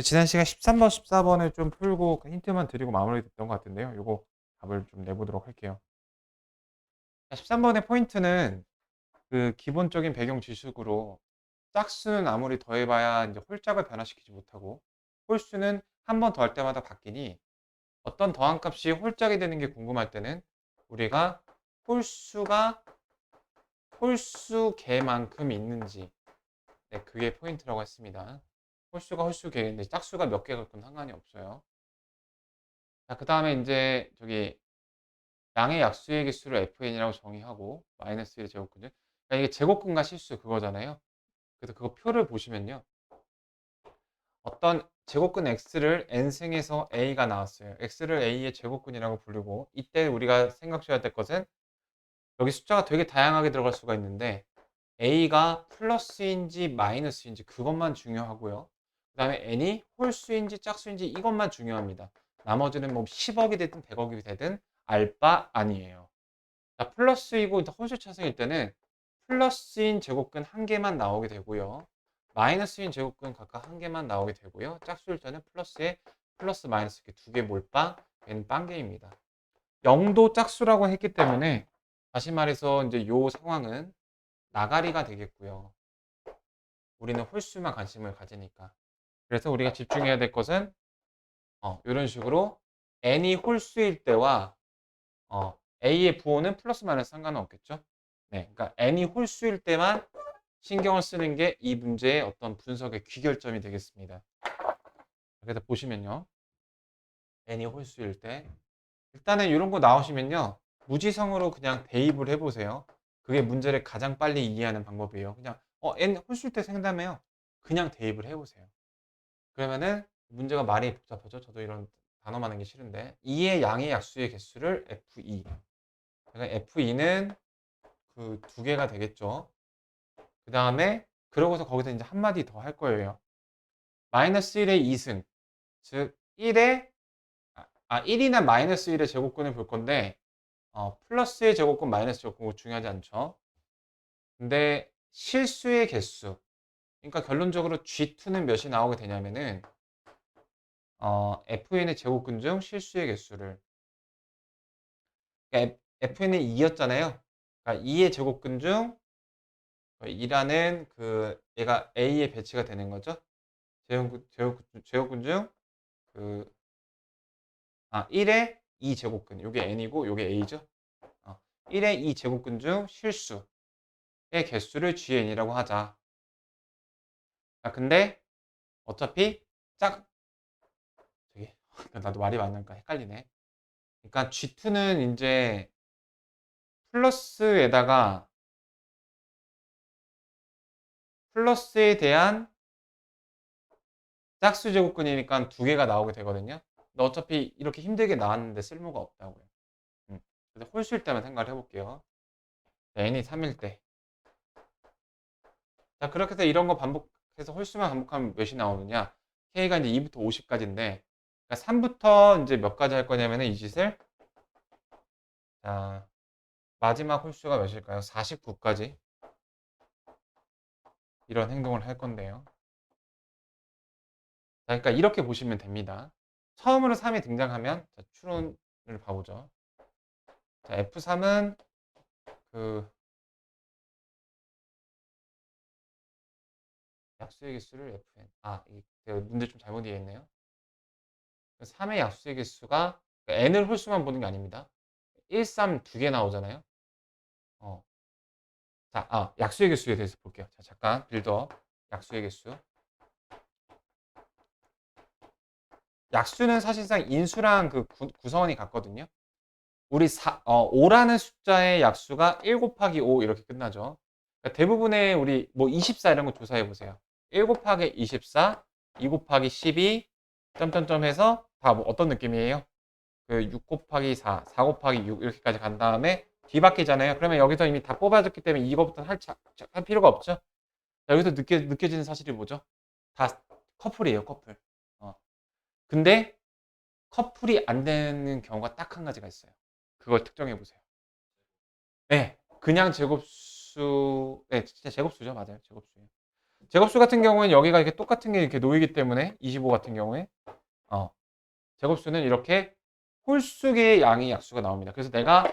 지난 시간 13번, 14번을 좀 풀고 그 힌트만 드리고 마무리됐던 것 같은데요. 요거 답을 좀 내보도록 할게요. 13번의 포인트는 그 기본적인 배경 지식으로 짝수는 아무리 더해봐야 이제 홀짝을 변화시키지 못하고 홀수는 한 번 더할 때마다 바뀌니 어떤 더한 값이 홀짝이 되는 게 궁금할 때는 우리가 홀수가 홀수개만큼 있는지, 네, 그게 포인트라고 했습니다. 홀수가 홀수개인데 짝수가 몇 개가 그건 상관이 없어요. 자, 그 다음에 이제 저기 양의 약수의 개수를 fn이라고 정의하고 마이너스 1의 제곱근이죠. 그러니까 이게 제곱근과 실수 그거잖아요. 그래서 그거 표를 보시면요. 어떤 제곱근 x를 n승에서 a가 나왔어요. x를 a의 제곱근이라고 부르고 이때 우리가 생각해야 될 것은 여기 숫자가 되게 다양하게 들어갈 수가 있는데 a가 플러스인지 마이너스인지 그것만 중요하고요. 그 다음에 n이 홀수인지 짝수인지 이것만 중요합니다. 나머지는 뭐 10억이 되든 100억이 되든 알 바 아니에요. 자, 플러스이고 홀수 차승일 때는 플러스인 제곱근 한 개만 나오게 되고요. 마이너스인 제곱근 각각 한 개만 나오게 되고요. 짝수일 때는 플러스에 플러스 마이너스 이렇게 두 개 몰빵 n 빵개입니다. 0도 짝수라고 했기 때문에 다시 말해서 이제 요 상황은 나가리가 되겠고요. 우리는 홀수만 관심을 가지니까. 그래서 우리가 집중해야 될 것은 이런 식으로 n이 홀수일 때와 a의 부호는 플러스 마이너스 상관은 없겠죠. 네, 그러니까 n이 홀수일 때만 신경을 쓰는 게 이 문제의 어떤 분석의 귀결점이 되겠습니다. 그래서 보시면요, n이 홀수일 때 일단은 이런 거 나오시면요, 무지성으로 그냥 대입을 해보세요. 그게 문제를 가장 빨리 이해하는 방법이에요. 그냥 n 홀수일 때 생각하면 그냥 대입을 해보세요. 그러면은 문제가 많이 복잡하죠. 저도 이런 단어 많은 게 싫은데 2의 양의 약수의 개수를 F2. 그러니까 F2는 그 두 개가 되겠죠. 그 다음에 그러고서 거기서 이제 한마디 더 할 거예요. 마이너스 1의 2승, 즉 1의 1이나 마이너스 1의 제곱근을 볼 건데 플러스의 제곱근, 마이너스 제곱근 중요하지 않죠. 근데 실수의 개수, 그러니까 결론적으로 G2는 몇이 나오게 되냐면은 FN의 제곱근 중 실수의 개수를, 그러니까 FN은 2였잖아요. 그러니까 2의 제곱근 중 2라는 그 얘가 A에 배치가 되는 거죠. 제곱근 중 그 1의 2 제곱근, 요게 n이고 요게 a죠. 1의 2 제곱근 중 실수의 개수를 gn이라고 하자. 근데 어차피 짝 저기 나도 말이 많으니까 헷갈리네. 그러니까 G2는 이제 플러스에다가 플러스에 대한 짝수 제곱근이니까 두 개가 나오게 되거든요. 근데 어차피 이렇게 힘들게 나왔는데 쓸모가 없다고요. 그래서 홀수일 때만 생각을 해볼게요. n이 3일 때. 자, 그렇게 해서 이런 거 반복해서 홀수만 반복하면 몇이 나오느냐? K가 이제 2부터 50까지인데, 그러니까 3부터 이제 몇 가지 할 거냐면은 이 짓을, 자, 마지막 홀수가 몇일까요? 49까지. 이런 행동을 할 건데요. 자, 그러니까 이렇게 보시면 됩니다. 처음으로 3이 등장하면, 자, 추론을 봐보죠. 자, F3은 그 약수의 개수를 Fn. 이 제가 문제 좀 잘못 이해했네요. 3의 약수의 개수가, 그러니까 n을 홀수만 보는 게 아닙니다. 1, 3 두 개 나오잖아요. 어, 자, 약수의 개수에 대해서 볼게요. 자, 잠깐 빌드업. 약수의 개수. 약수는 사실상 인수랑 그 구성원이 같거든요. 우리 5라는 숫자의 약수가 1 곱하기 5 이렇게 끝나죠. 그러니까 대부분의 우리 뭐 24 이런 거 조사해 보세요. 1 곱하기 24, 2 곱하기 12, 점점점 해서 다 뭐 어떤 느낌이에요? 그 6 곱하기 4, 4 곱하기 6 이렇게까지 간 다음에 뒤바뀌잖아요. 그러면 여기서 이미 다 뽑아졌기 때문에 이거부터 할 필요가 없죠. 자, 여기서 느껴지는 사실이 뭐죠? 다 커플이에요, 커플. 어. 근데 커플이 안 되는 경우가 딱 한 가지가 있어요. 그걸 특정해 보세요. 네, 그냥 제곱수, 네, 진짜 제곱수죠, 맞아요, 제곱수예요. 제곱수 같은 경우는 여기가 이렇게 똑같은 게 이렇게 놓이기 때문에 25 같은 경우에 제곱수는 이렇게 홀수 개의 양의 약수가 나옵니다. 그래서 내가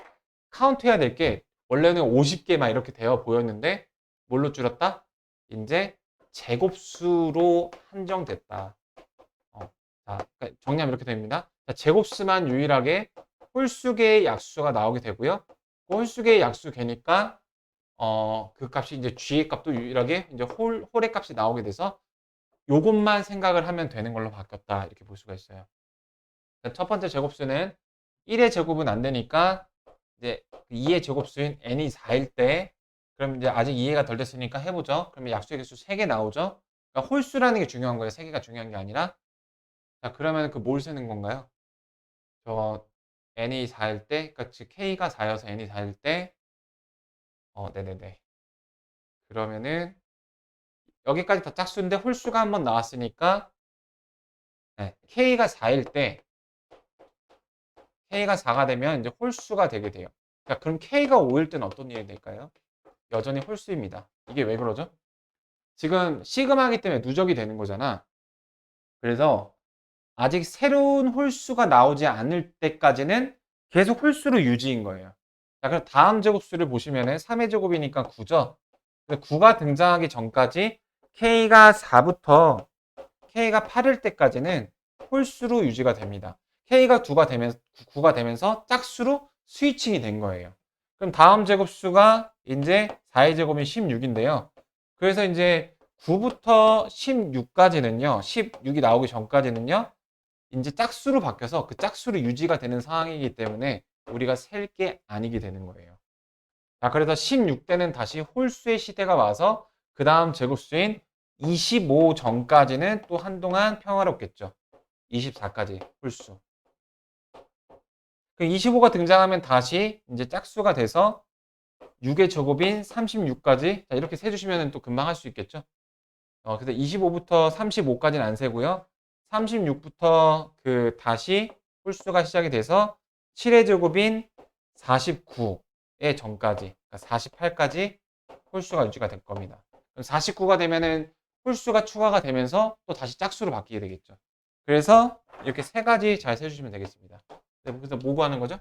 카운트해야 될 게 원래는 50개 막 이렇게 되어 보였는데 뭘로 줄였다? 이제 제곱수로 한정됐다. 자, 그러니까 정리하면 이렇게 됩니다. 자, 제곱수만 유일하게 홀수 개의 약수가 나오게 되고요. 그 홀수 개의 약수 개니까 그 값이 이제 g의 값도 유일하게 이제 홀의 값이 나오게 돼서 요것만 생각을 하면 되는 걸로 바뀌었다. 이렇게 볼 수가 있어요. 첫 번째 제곱수는 1의 제곱은 안 되니까 이제 2의 제곱수인 n이 4일 때 그럼 이제 아직 이해가 덜 됐으니까 해보죠. 그러면 약수의 개수 3개 나오죠. 그러니까 홀수라는 게 중요한 거예요. 3개가 중요한 게 아니라. 자, 그러면 그 뭘 세는 건가요? 저 n이 4일 때, 그러니까 즉 k가 4여서 n이 4일 때, 네네네. 그러면은 여기까지 다 짝수인데 홀수가 한번 나왔으니까 네, K가 4가 되면 이제 홀수가 되게 돼요. 자, 그럼 K가 5일 때는 어떤 일이 될까요? 여전히 홀수입니다. 이게 왜 그러죠? 지금 시그마이기 때문에 누적이 되는 거잖아. 그래서 아직 새로운 홀수가 나오지 않을 때까지는 계속 홀수로 유지인 거예요. 자, 그럼 다음 제곱수를 보시면은 3의 제곱이니까 9죠. 9가 등장하기 전까지 K가 4부터 K가 8일 때까지는 홀수로 유지가 됩니다. K가 9가 되면서 짝수로 스위칭이 된 거예요. 그럼 다음 제곱수가 이제 4의 제곱이 16인데요. 그래서 이제 9부터 16까지는요, 16이 나오기 전까지는요, 이제 짝수로 바뀌어서 그 짝수로 유지가 되는 상황이기 때문에 우리가 셀 게 아니게 되는 거예요. 자, 그래서 16대는 다시 홀수의 시대가 와서 그 다음 제곱수인 25 전까지는 또 한동안 평화롭겠죠. 24까지 홀수. 그 25가 등장하면 다시 이제 짝수가 돼서 6의 제곱인 36까지 자, 이렇게 세주시면 또 금방 할 수 있겠죠. 그래서 25부터 35까지는 안 세고요. 36부터 그 다시 홀수가 시작이 돼서 7의 제곱인 49의 전까지, 그러니까 48까지 홀수가 유지가 될 겁니다. 그럼 49가 되면은 홀수가 추가가 되면서 또 다시 짝수로 바뀌게 되겠죠. 그래서 이렇게 세 가지 잘 세주시면 되겠습니다. 그래서 뭐 구하는 거죠?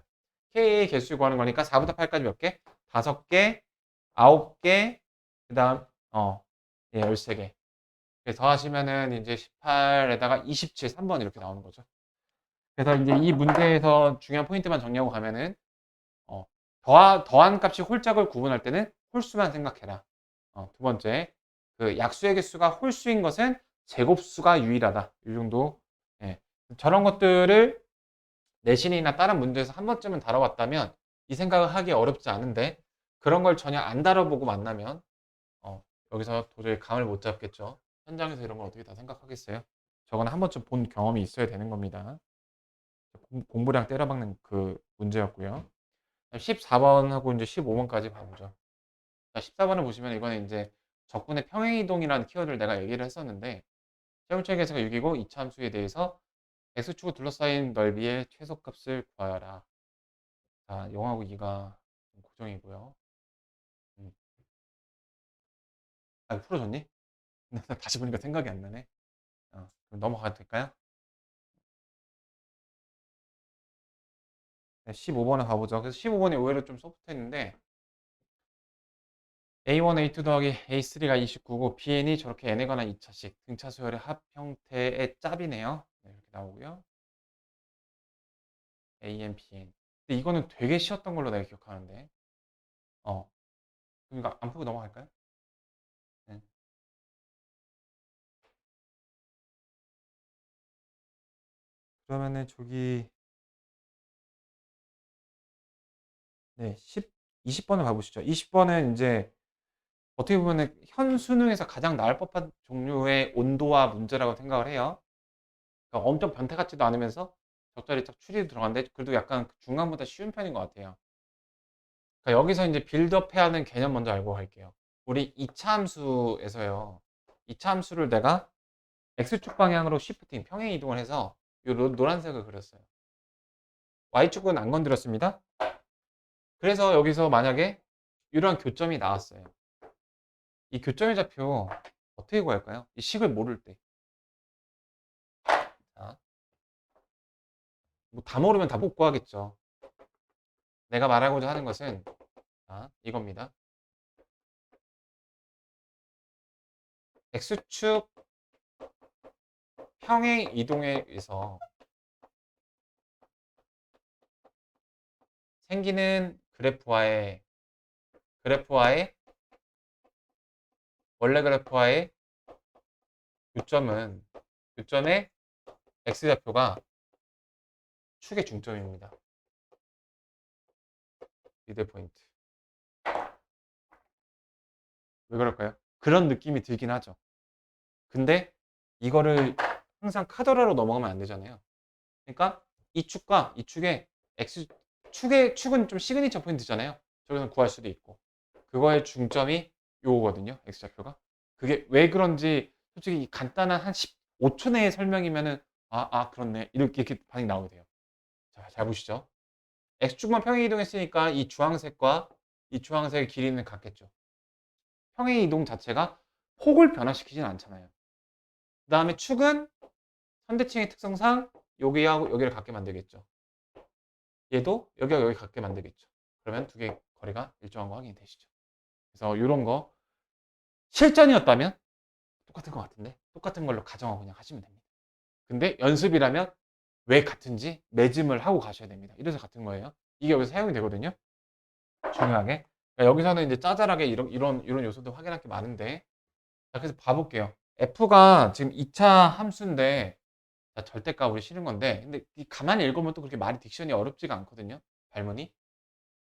K의 개수 구하는 거니까 4부터 8까지 몇 개? 5개, 9개, 그 다음, 예, 13개. 더하시면은 이제 18에다가 27, 3번 이렇게 나오는 거죠. 그래서 이제 이 문제에서 중요한 포인트만 정리하고 가면은, 더한 값이 홀짝을 구분할 때는 홀수만 생각해라. 두 번째, 그 약수의 개수가 홀수인 것은 제곱수가 유일하다. 이 정도. 예. 저런 것들을 내신이나 다른 문제에서 한 번쯤은 다뤄봤다면 이 생각을 하기 어렵지 않은데 그런 걸 전혀 안 다뤄보고 만나면 여기서 도저히 감을 못 잡겠죠. 현장에서 이런 걸 어떻게 다 생각하겠어요? 저건 한 번쯤 본 경험이 있어야 되는 겁니다. 공부량 때려박는 그 문제였고요. 14번하고 이제 15번까지 봐보죠. 14번을 보시면 이거는 이제 적분의 평행이동이라는 키워드를 내가 얘기를 했었는데 시험철 계수가 6이고 이차함수에 대해서 x축을 둘러싸인 넓이의 최소값을 구하여라. 자, 0하고 2가 고정이고요. 풀어줬니? 다시 보니까 생각이 안 나네. 그럼 넘어가도 될까요? 네, 15번에 가보죠. 그래서 15번이 의외로 좀 소프트했는데 A1, A2 더하기 A3가 29고 BN이 저렇게 n에 관한 2차식 등차 수열의 합 형태의 짭이네요. 네, 이렇게 나오고요. AN, BN. 근데 이거는 되게 쉬웠던 걸로 내가 기억하는데. 그러니까 안 풀고 넘어갈까요? 네. 그러면은 저기 네, 20번을 가보시죠. 20번은 이제 어떻게 보면 현 수능에서 가장 나을 법한 종류의 온도와 문제라고 생각을 해요. 그러니까 엄청 변태 같지도 않으면서 적절히 딱 추리도 들어갔는데 그래도 약간 중간보다 쉬운 편인 것 같아요. 그러니까 여기서 이제 빌드업 해야 하는 개념 먼저 알고 갈게요. 우리 이차함수에서요. 이차함수를 내가 x축 방향으로 시프팅, 평행 이동을 해서 이 노란색을 그렸어요. y축은 안 건드렸습니다. 그래서 여기서 만약에 이런 교점이 나왔어요. 이 교점의 좌표 어떻게 구할까요? 이 식을 모를 때. 자, 뭐 다 모르면 다 못 구하겠죠. 내가 말하고자 하는 것은 자, 이겁니다. x축 평행 이동에 의해서 생기는 그래프와의 원래 그래프와의 요점의 x좌표가 축의 중점입니다. 미들 포인트. 왜 그럴까요? 그런 느낌이 들긴 하죠. 근데 이거를 항상 카더라로 넘어가면 안 되잖아요. 그러니까 이 축과 이 축의 축은 좀 시그니처 포인트잖아요. 저기서 구할 수도 있고. 그거의 중점이 요거거든요. x좌표가. 그게 왜 그런지 솔직히 간단한 한 15초 내의 설명이면은 그렇네. 이렇게 반응이 나오게 돼요. 자, 잘 보시죠. x축만 평행 이동했으니까 이 주황색과 이 주황색의 길이는 같겠죠. 평행 이동 자체가 폭을 변화시키진 않잖아요. 그 다음에 축은 선대칭의 특성상 여기하고 여기를 같게 만들겠죠. 얘도 여기와 여기 같게 만들겠죠. 그러면 두 개의 거리가 일정한 거 확인이 되시죠. 그래서 이런 거 실전이었다면 똑같은 것 같은데 똑같은 걸로 가정하고 그냥 하시면 됩니다. 근데 연습이라면 왜 같은지 매짐을 하고 가셔야 됩니다. 이래서 같은 거예요. 이게 여기서 사용이 되거든요. 중요하게. 그러니까 여기서는 이제 짜잘하게 이런 요소도 확인할 게 많은데 자, 그래서 봐볼게요. f가 지금 2차 함수인데 자, 절대값 우리 실은 건데 근데 가만히 읽으면 또 그렇게 말이 딕션이 어렵지가 않거든요. 발문이.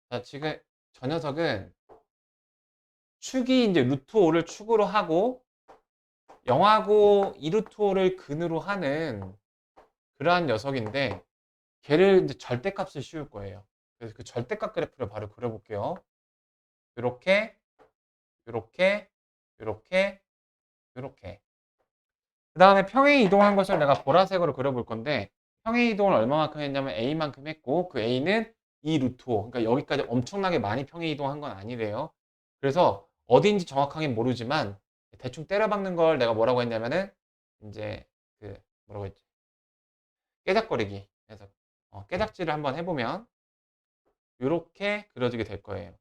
자, 지금 저 녀석은 축이 이제 루트 5를 축으로 하고 0하고 2루트 5를 근으로 하는 그러한 녀석인데 걔를 이제 절대값을 씌울 거예요. 그래서 그 절대값 그래프를 바로 그려볼게요. 이렇게, 이렇게, 이렇게, 이렇게. 그 다음에 평행 이동한 것을 내가 보라색으로 그려볼 건데 평행 이동을 얼마만큼 했냐면 A만큼 했고 그 A는 2 루트 5. 그러니까 여기까지 엄청나게 많이 평행 이동한 건 아니래요. 그래서 어디인지 정확하게 모르지만 대충 때려박는 걸 내가 뭐라고 했냐면은 이제 그 뭐라고 했지? 깨작거리기. 그래서 깨작질을 한번 해보면 이렇게 그려지게 될 거예요.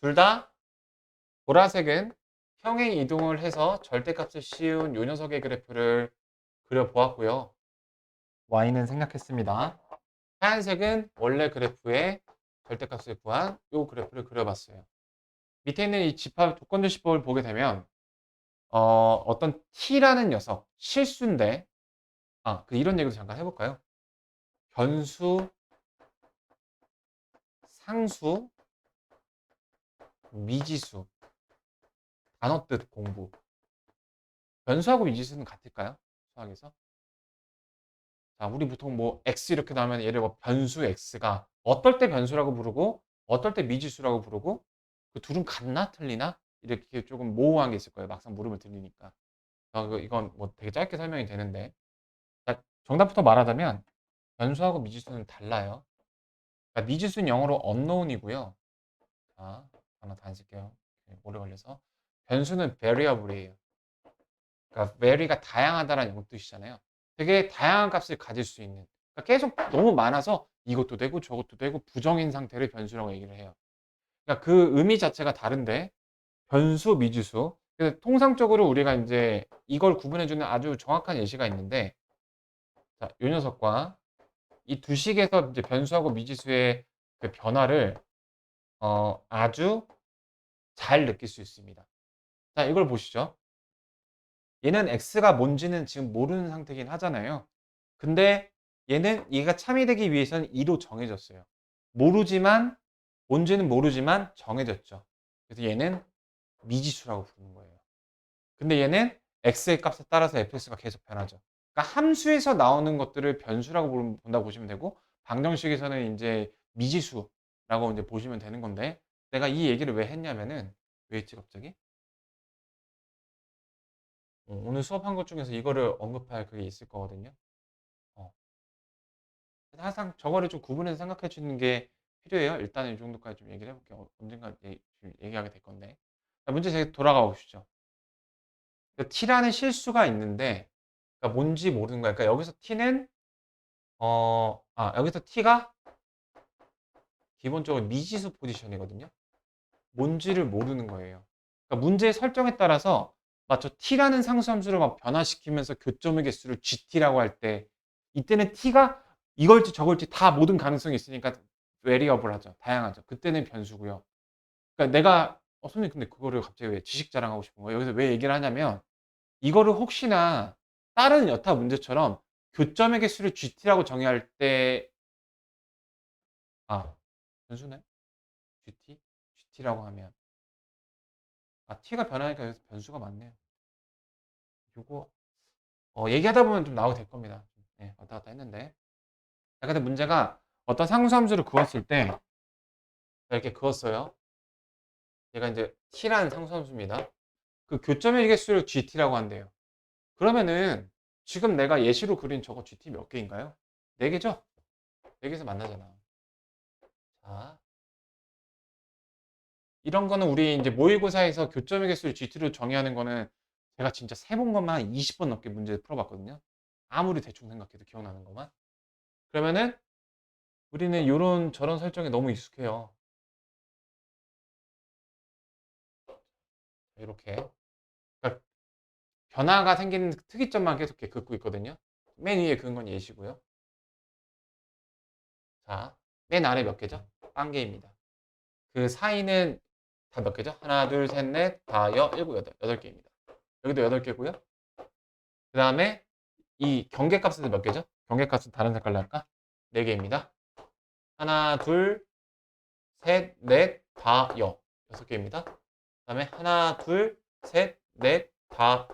둘 다 보라색은 평행 이동을 해서 절대값을 씌운 요 녀석의 그래프를 그려보았고요. y는 생략했습니다. 하얀색은 원래 그래프의 절대값을 구한 요 그래프를 그려봤어요. 밑에 있는 이 집합 조건조시법을 보게 되면 어떤 t라는 녀석 실수인데 이런 얘기도 잠깐 해볼까요? 변수, 상수, 미지수 단어 뜻 공부. 변수하고 미지수는 같을까요? 수학에서? 자, 우리 보통 뭐 x 이렇게 나오면 예를 들어 변수 x가 어떨 때 변수라고 부르고 어떨 때 미지수라고 부르고 그 둘은 같나 틀리나? 이렇게 조금 모호한 게 있을 거예요. 막상 물음을 들리니까. 이건 뭐 되게 짧게 설명이 되는데 자, 정답부터 말하자면 변수하고 미지수는 달라요. 그러니까 미지수는 영어로 unknown이고요. 자, 하나 더 안 쓸게요. 오래 걸려서. 변수는 variable이에요. 그러니까 vary가 다양하다라는 영어 뜻이잖아요. 되게 다양한 값을 가질 수 있는. 그러니까 계속 너무 많아서 이것도 되고 저것도 되고 부정인 상태를 변수라고 얘기를 해요. 그러니까 그 의미 자체가 다른데 변수, 미지수. 그래서 통상적으로 우리가 이제 이걸 구분해주는 아주 정확한 예시가 있는데 자, 이 녀석과 이 두 식에서 이제 변수하고 미지수의 그 변화를 아주 잘 느낄 수 있습니다. 자, 이걸 보시죠. 얘는 x가 뭔지는 지금 모르는 상태긴 하잖아요. 근데 얘가 참이 되기 위해서는 2로 정해졌어요. 모르지만 뭔지는 모르지만 정해졌죠. 그래서 얘는 미지수라고 부르는 거예요. 근데 얘는 x의 값에 따라서 fx가 계속 변하죠. 그러니까 함수에서 나오는 것들을 변수라고 본다고 보시면 되고 방정식에서는 이제 미지수라고 이제 보시면 되는 건데 내가 이 얘기를 왜 했냐면은 왜 했지 갑자기? 오늘 수업한 것 중에서 이거를 언급할 그게 있을 거거든요. 어. 항상 저거를 좀 구분해서 생각해 주는 게 필요해요. 일단은 이 정도까지 좀 얘기를 해볼게요. 언젠가 얘기하게 될 건데. 자, 문제 제가 돌아가 보시죠. t라는 실수가 있는데 그러니까 뭔지 모르는 거야. 그러니까 여기서 t는 여기서 t가 기본적으로 미지수 포지션이거든요. 뭔지를 모르는 거예요. 그러니까 문제의 설정에 따라서 맞죠? t라는 상수함수를 막 변화시키면서 교점의 개수를 gt라고 할 때 이때는 t가 이걸지 저걸지 다 모든 가능성이 있으니까 variable 하죠. 다양하죠. 그때는 변수고요. 그러니까 내가 선생님 근데 그거를 갑자기 왜 지식 자랑하고 싶은 거예요? 여기서 왜 얘기를 하냐면 이거를 혹시나 다른 여타 문제처럼 교점의 개수를 gt라고 정의할 때 변수네? gt? gt라고 하면 t가 변하니까 여기서 변수가 많네요. 요거 얘기하다 보면 좀 나오게 될 겁니다. 네, 왔다 갔다 했는데. 자, 근데 문제가 어떤 상수함수를 구했을 때 이렇게 그었어요. 얘가 이제 t라는 상수함수입니다. 그 교점의 개수를 gt라고 한대요. 그러면은 지금 내가 예시로 그린 저거 gt 몇 개인가요? 4개죠? 4개에서 만나잖아. 자, 이런 거는 우리 이제 모의고사에서 교점의 개수를 gt로 정의하는 거는 제가 진짜 세본 것만 한 20번 넘게 문제 풀어봤거든요. 아무리 대충 생각해도 기억나는 것만. 그러면은 우리는 요런 저런 설정에 너무 익숙해요. 이렇게. 그러니까 변화가 생기는 특이점만 계속 이렇게 긋고 있거든요. 맨 위에 그은 건 예시고요. 자, 맨 아래 몇 개죠? 딴 개입니다. 그 사이는 다 몇 개죠? 하나, 둘, 셋, 넷, 다, 일곱, 여덟. 8개입니다. 여기도 8개고요. 그 다음에 이 경계값은 몇 개죠? 경계값은 다른 색깔로 할까? 4개입니다. 하나, 둘, 셋, 넷, 다, 6개입니다. 그 다음에 하나, 둘, 셋, 넷, 다,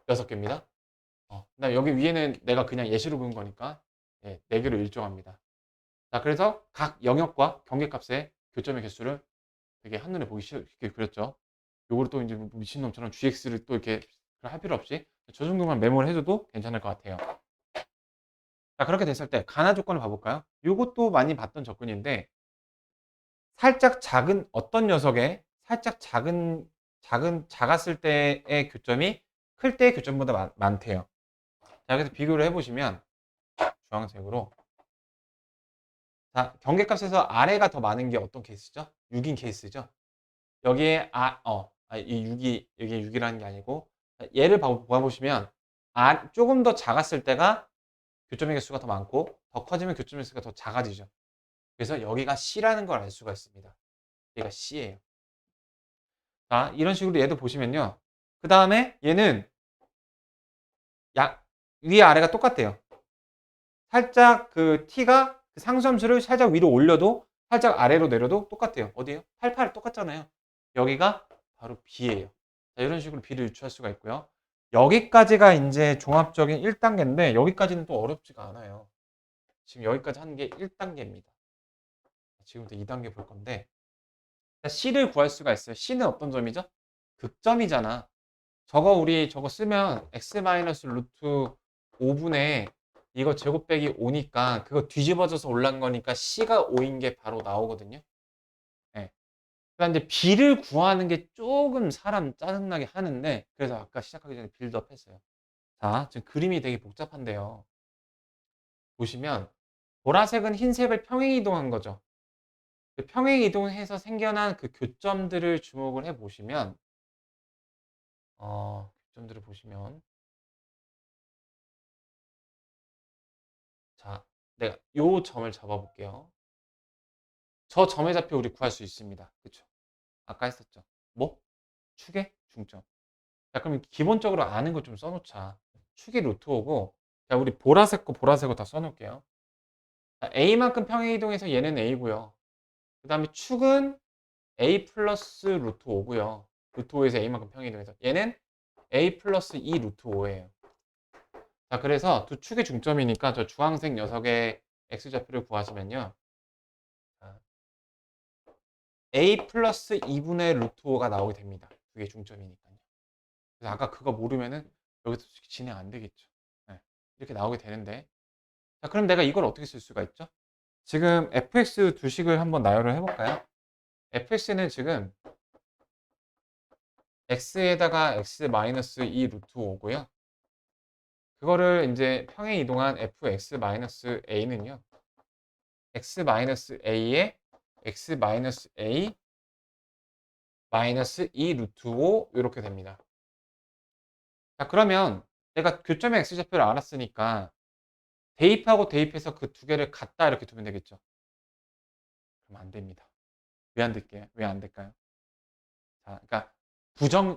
6개입니다. 그다음에 여기 위에는 내가 그냥 예시로 그은 거니까 4개로 일정합니다. 자, 그래서 각 영역과 경계값의 교점의 개수를 되게 한눈에 보기 쉽게 그렸죠. 요거를 또 이제 미친놈처럼 gx를 또 이렇게 할 필요 없이 저 정도만 메모를 해줘도 괜찮을 것 같아요. 자, 그렇게 됐을 때 가나 조건을 봐볼까요? 요것도 많이 봤던 접근인데 살짝 작은 어떤 녀석에 살짝 작았을 때의 교점이 클 때의 교점보다 많대요. 자, 그래서 비교를 해보시면 주황색으로 자, 경계값에서 아래가 더 많은 게 어떤 케이스죠? 6인 케이스죠. 여기에 이 6이 여기 6이라는 게 아니고 얘를 봐보시면 조금 더 작았을 때가 교점의 개수가 더 많고 더 커지면 교점의 개수가 더 작아지죠. 그래서 여기가 C라는 걸 알 수가 있습니다. 얘가 C예요. 자, 이런 식으로 얘도 보시면요. 그 다음에 얘는 위 아래가 똑같대요. 살짝 그 t가 그 상수함수를 살짝 위로 올려도 살짝 아래로 내려도 똑같아요. 어디에요? 88 똑같잖아요. 여기가 바로 B예요. 자, 이런 식으로 B를 유추할 수가 있고요. 여기까지가 이제 종합적인 1단계인데 여기까지는 또 어렵지가 않아요. 지금 여기까지 하는 게 1단계입니다. 지금부터 2단계 볼 건데 C를 구할 수가 있어요. C는 어떤 점이죠? 극점이잖아. 우리 저거 쓰면 x 루트 5분의 이거 제곱 빼기 5니까 그거 뒤집어져서 올라간 거니까 C가 5인 게 바로 나오거든요. 네. 그러니까 이제 B를 구하는 게 조금 사람 짜증나게 하는데 그래서 아까 시작하기 전에 빌드업 했어요. 자, 지금 그림이 되게 복잡한데요. 보시면 보라색은 흰색을 평행 이동한 거죠. 그 평행 이동해서 생겨난 그 교점들을 주목을 해 보시면 교점들을 보시면 자, 내가 요 점을 잡아볼게요. 저 점의 좌표 우리 구할 수 있습니다. 그쵸? 아까 했었죠. 뭐? 축의 중점. 자, 그럼 기본적으로 아는 거 좀 써놓자. 축이 루트 오고, 자, 우리 보라색 거 보라색 거 다 써놓을게요. 자, A만큼 평행 이동해서 얘는 A고요. 그 다음에 축은 A 플러스 루트 5고요. 루트 5에서 A만큼 평행 이동해서 얘는 A 플러스 2 루트 5예요. 자, 그래서 두 축의 중점이니까 저 주황색 녀석의 X좌표를 구하시면요. A 플러스 2분의 루트 5가 나오게 됩니다. 그게 중점이니까요. 그래서 아까 그거 모르면은 여기서 진행 안 되겠죠. 네. 이렇게 나오게 되는데. 자, 그럼 내가 이걸 어떻게 쓸 수가 있죠? 지금 fx 두 식을 한번 나열을 해볼까요? fx는 지금 x에다가 x 마이너스 2 루트 5고요. 그거를 이제 평행 이동한 fx 마이너스 a는요. x 마이너스 a에 x 마이너스 a 마이너스 2 루트 5 이렇게 됩니다. 자, 그러면 내가 교점의 x좌표를 알았으니까 대입하고 대입해서 그 두 개를 같다 이렇게 두면 되겠죠. 그럼 안 됩니다. 왜 안 될게요? 왜 안 될까요? 자, 그러니까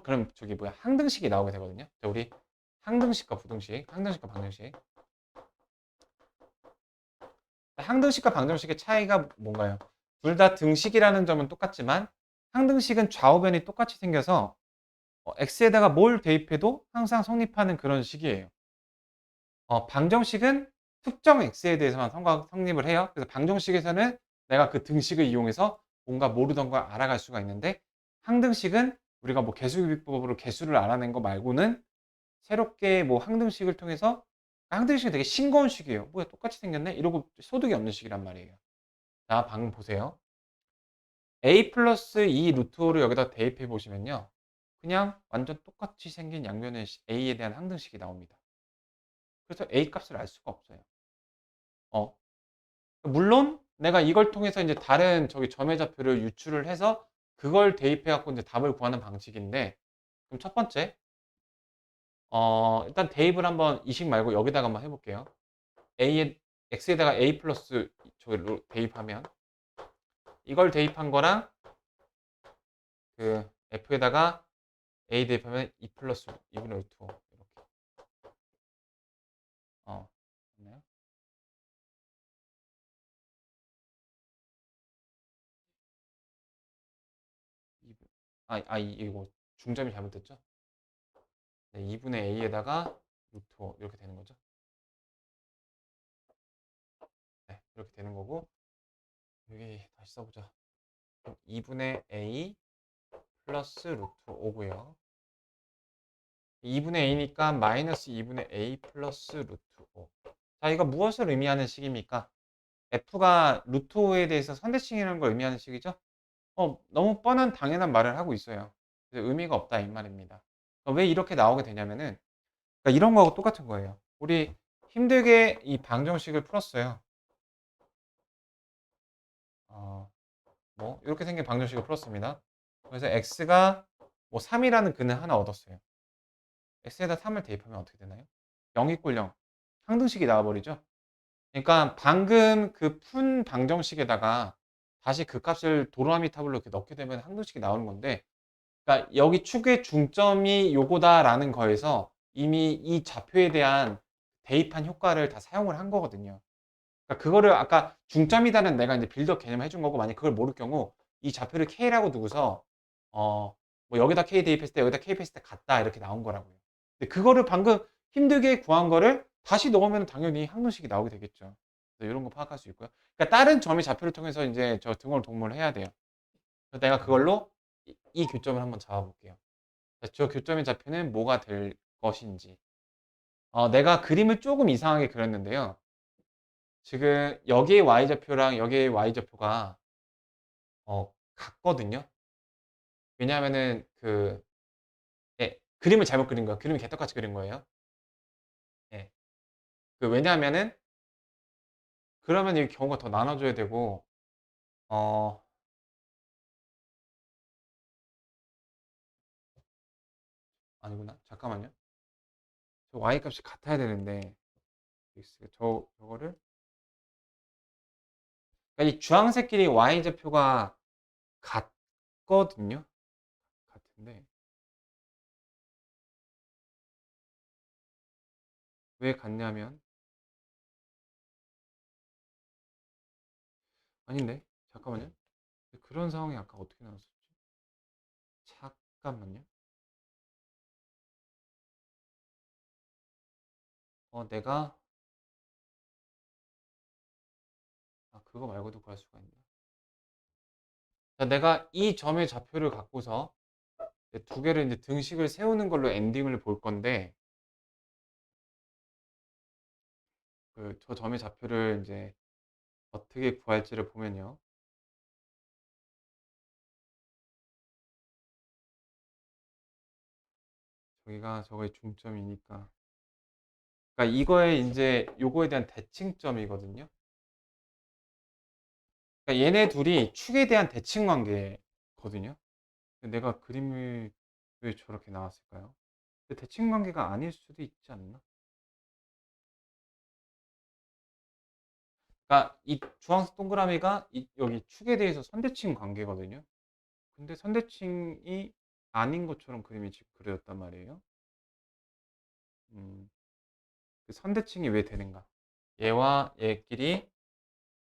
그럼 저기 뭐야 항등식이 나오게 되거든요. 자, 우리 항등식과 부등식, 항등식과 방정식. 항등식과 방정식의 차이가 뭔가요? 둘 다 등식이라는 점은 똑같지만 항등식은 좌우변이 똑같이 생겨서 x에다가 뭘 대입해도 항상 성립하는 그런 식이에요. 방정식은 특정 x에 대해서만 성립을 해요. 그래서 방정식에서는 내가 그 등식을 이용해서 뭔가 모르던 걸 알아갈 수가 있는데 항등식은 우리가 뭐 개수기법으로 개수를 알아낸 거 말고는 새롭게 뭐 항등식을 통해서 항등식이 되게 싱거운 식이에요. 뭐야 똑같이 생겼네? 이러고 소득이 없는 식이란 말이에요. 자, 방금 보세요. a 플러스 2 루트 5를 여기다 대입해 보시면요. 그냥 완전 똑같이 생긴 양면의 a에 대한 항등식이 나옵니다. 그래서 a 값을 알 수가 없어요. 어, 물론 내가 이걸 통해서 이제 다른 저기 점의 좌표를 유출을 해서 그걸 대입해 갖고 이제 답을 구하는 방식인데 그럼 첫 번째 일단 대입을 한번 이 식 말고 여기다가 한번 해 볼게요. a에 x에다가 a 플러스 저기로 대입하면 이걸 대입한 거랑 그 f에다가 a 대입하면 2 플러스 2분의 루트 5 이렇게. 맞나요? 이거 중점이 잘못됐죠? 네, 2분의 a에다가 루트 5 이렇게 되는 거죠. 네, 이렇게 되는 거고 여기 다시 써보자. 2분의 a 플러스 루트 5고요. 2분의 a니까 마이너스 2분의 a 플러스 루트 5. 자, 이거 무엇을 의미하는 식입니까? f가 루트 5에 대해서 선대칭이라는 걸 의미하는 식이죠? 너무 뻔한 당연한 말을 하고 있어요. 그래서 의미가 없다 이 말입니다. 왜 이렇게 나오게 되냐면은 그러니까 이런 거하고 똑같은 거예요. 우리 힘들게 이 방정식을 풀었어요. 어, 뭐 이렇게 생긴 방정식을 풀었습니다. 그래서 x가 뭐 3이라는 근을 하나 얻었어요. x에다 3을 대입하면 어떻게 되나요? 0 이꼴 0. 항등식이 나와버리죠. 그러니까 방금 그 푼 방정식에다가 다시 그 값을 도로아미 탑으로 이렇게 넣게 되면 항등식이 나오는 건데 그러니까 여기 축의 중점이 요거다라는 거에서 이미 이 좌표에 대한 대입한 효과를 다 사용을 한 거거든요. 그러니까 그거를 아까 중점이다는 내가 이제 빌드업 개념을 해준 거고 만약 그걸 모를 경우 이 좌표를 K라고 두고서 뭐 여기다 K 대입했을 때 여기다 K 했을 때 같다 이렇게 나온 거라고요. 근데 그거를 방금 힘들게 구한 거를 다시 넣으면 당연히 항등식이 나오게 되겠죠. 그래서 이런 거 파악할 수 있고요. 그러니까 다른 점의 좌표를 통해서 이제 저 등호를 동물을 해야 돼요. 그래서 내가 그걸로 이 교점을 한번 잡아볼게요. 저 교점의 좌표는 뭐가 될 것인지. 내가 그림을 조금 이상하게 그렸는데요. 지금 여기의 y좌표랑 여기의 y좌표가 같거든요. 왜냐하면은 그림을 잘못 그린 거예요. 그림을 개떡같이 그린 거예요. 예. 왜냐하면은 그러면 이 경우가 더 나눠져야 되고 어 아니구나. 잠깐만요. 저 y 값이 같아야 되는데 저거를 그러니까 이 주황색끼리 y좌표가 같거든요. 같은데 왜 같냐면 아닌데 잠깐만요. 그런 상황이 아까 어떻게 나왔었지? 잠깐만요. 내가 그거 말고도 구할 수가 있나? 자, 내가 이 점의 좌표를 갖고서 이제 두 개를 이제 등식을 세우는 걸로 엔딩을 볼 건데 저 점의 좌표를 이제 어떻게 구할지를 보면요. 저기가 저거의 중점이니까. 그러니까 이거에 이제 요거에 대한 대칭점이거든요. 그러니까 얘네 둘이 축에 대한 대칭 관계거든요. 내가 그림을 왜 저렇게 나왔을까요? 근데 대칭 관계가 아닐 수도 있지 않나? 그러니까 이 주황색 동그라미가 여기 축에 대해서 선대칭 관계거든요. 근데 선대칭이 아닌 것처럼 그림이 지금 그려졌단 말이에요. 음, 그 선대칭이 왜 되는가? 얘와 얘끼리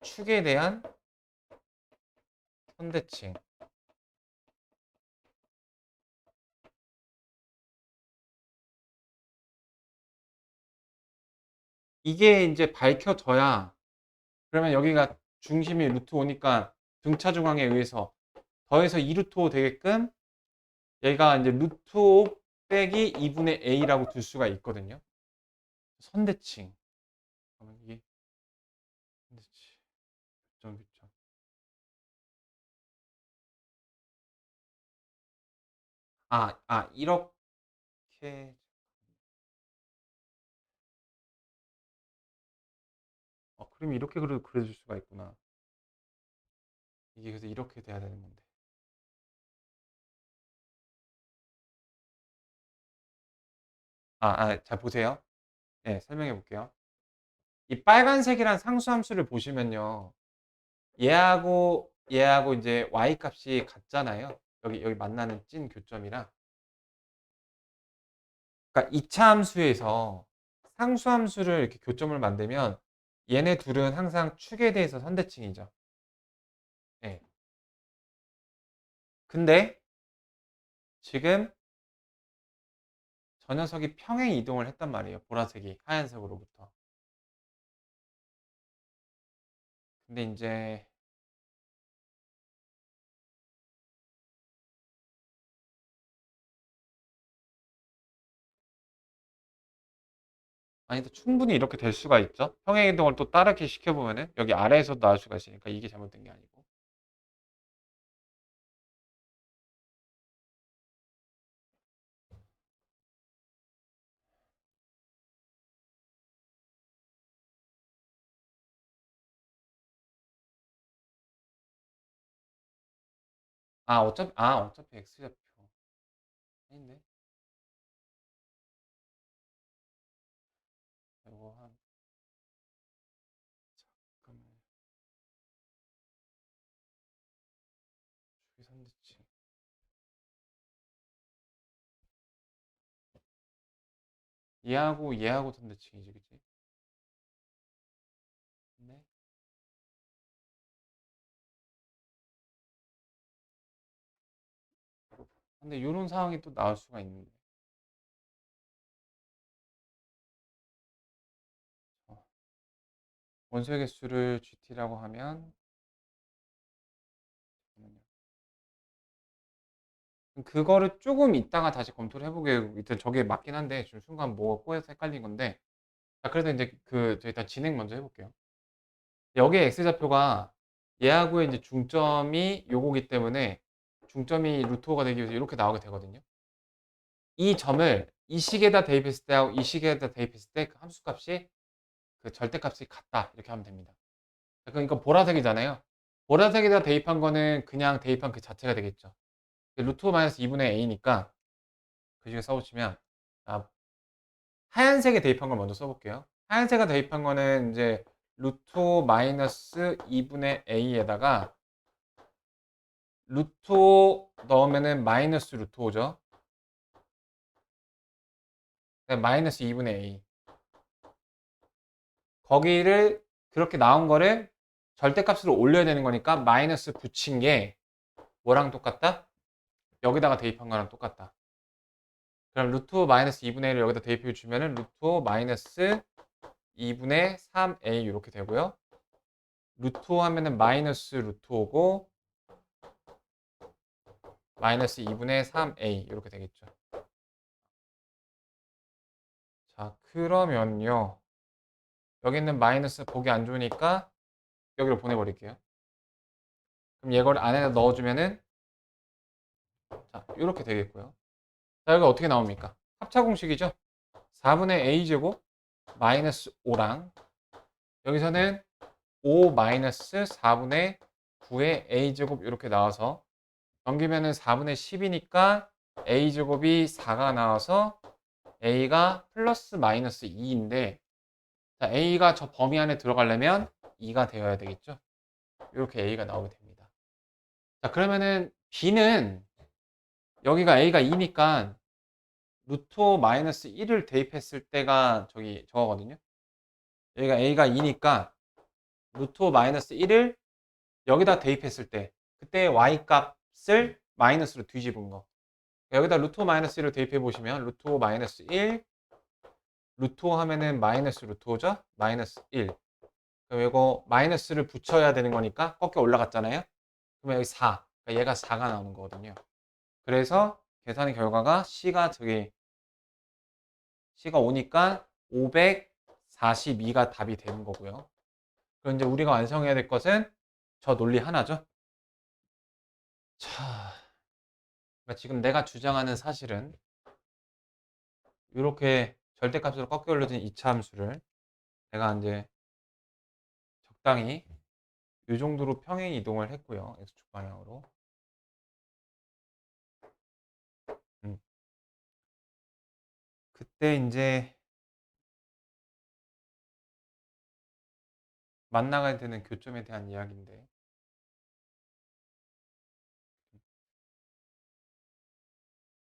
축에 대한 선대칭. 이게 이제 밝혀져야, 그러면 여기가 중심이 루트 5니까 등차 중앙에 의해서 더해서 2 루트 5 되게끔 얘가 이제 루트 5 빼기 2분의 a라고 둘 수가 있거든요. 선대칭. 그러면 이게 선대칭. 교점, 교점. 이렇게. 그림이 이렇게 그려줄 수가 있구나. 이게 그래서 이렇게 돼야 되는 건데. 잘 보세요. 네, 설명해 볼게요. 이 빨간색이란 상수함수를 보시면요. 얘하고 이제 y 값이 같잖아요. 여기 만나는 찐 교점이랑. 그러니까 이차 함수에서 상수함수를 이렇게 교점을 만들면 얘네 둘은 항상 축에 대해서 선대칭이죠. 네. 근데 지금 저 녀석이 평행 이동을 했단 말이에요. 보라색이 하얀색으로부터. 근데 이제 아니, 충분히 이렇게 될 수가 있죠. 평행 이동을 또 다르게 시켜보면은 여기 아래에서도 나올 수가 있으니까 이게 잘못된 게 아니고. 어차피 X좌표. 아닌데? 이거 잠깐만. 주기 선대칭. 얘하고 선대칭이지, 그치? 네. 근데 이런 상황이 또 나올 수가 있는데. 어, 원소의 개수를 GT라고 하면, 잠깐만요. 그거를 조금 이따가 다시 검토를 해보게. 일단 저게 맞긴 한데 지금 순간 뭐가 꼬여서 헷갈린 건데. 그래도 이제 저 일단 진행 먼저 해볼게요. 여기에 x좌표가 얘하고의 이제 중점이 요거기 때문에 중점이 루트 5가 되기 위해서 이렇게 나오게 되거든요. 이 점을 이 식에다 대입했을 때하고 이 식에다 대입했을 때 그 함수값이 그 절대값이 같다 이렇게 하면 됩니다. 그러니까 보라색이잖아요. 보라색에다 대입한 거는 그냥 대입한 그 자체가 되겠죠. 루트 5 마이너스 2분의 a니까 그 식을 써보시면, 하얀색에 대입한 걸 먼저 써볼게요. 하얀색에 대입한 거는 이제 루트 5 마이너스 2분의 a에다가 루트 5 넣으면은 마이너스 루트 5죠. 마이너스 2분의 a. 거기를 그렇게 나온 거를 절대값으로 올려야 되는 거니까 마이너스 붙인 게 뭐랑 똑같다? 여기다가 대입한 거랑 똑같다. 그럼 루트 5 마이너스 2분의 1을 여기다 대입해 주면은 루트 5 마이너스 2분의 3a 이렇게 되고요. 루트 5 하면은 마이너스 루트 5고 마이너스 2분의 3a 이렇게 되겠죠. 자, 그러면요. 여기 있는 마이너스 보기 안 좋으니까 여기로 보내버릴게요. 그럼 이걸 안에다 넣어주면은 자, 이렇게 되겠고요. 자, 여기 어떻게 나옵니까? 합차 공식이죠. 4분의 a제곱 마이너스 5랑 여기서는 5 마이너스 4분의 9의 a제곱 이렇게 나와서 넘기면은 4분의 10이니까 a제곱이 4가 나와서 a가 플러스 마이너스 2인데 자, a가 저 범위 안에 들어가려면 2가 되어야 되겠죠. 이렇게 a가 나오게 됩니다. 자, 그러면은 b는 여기가 a가 2니까 루트 5 마이너스 1을 대입했을 때가 저기 저거거든요. 여기가 a가 2니까 루트 5 마이너스 1을 여기다 대입했을 때 그때 y 값을 마이너스로 뒤집은 거. 여기다 루트 5 마이너스 1을 대입해 보시면 루트 5 마이너스 1 루트 5 하면은 마이너스 루트 5죠? 마이너스 1. 그럼 이거 마이너스를 붙여야 되는 거니까 꺾여 올라갔잖아요. 그러면 여기 4. 그러니까 얘가 4가 나오는 거거든요. 그래서 계산의 결과가 C가 오니까 542가 답이 되는 거고요. 그럼 이제 우리가 완성해야 될 것은 저 논리 하나죠. 자, 그러니까 지금 내가 주장하는 사실은 이렇게 절대값으로 꺾여 올려진 이차 함수를 내가 이제 적당히 이 정도로 평행 이동을 했고요. x축 방향으로. 음. 그때 이제 만나게 되는 교점에 대한 이야기인데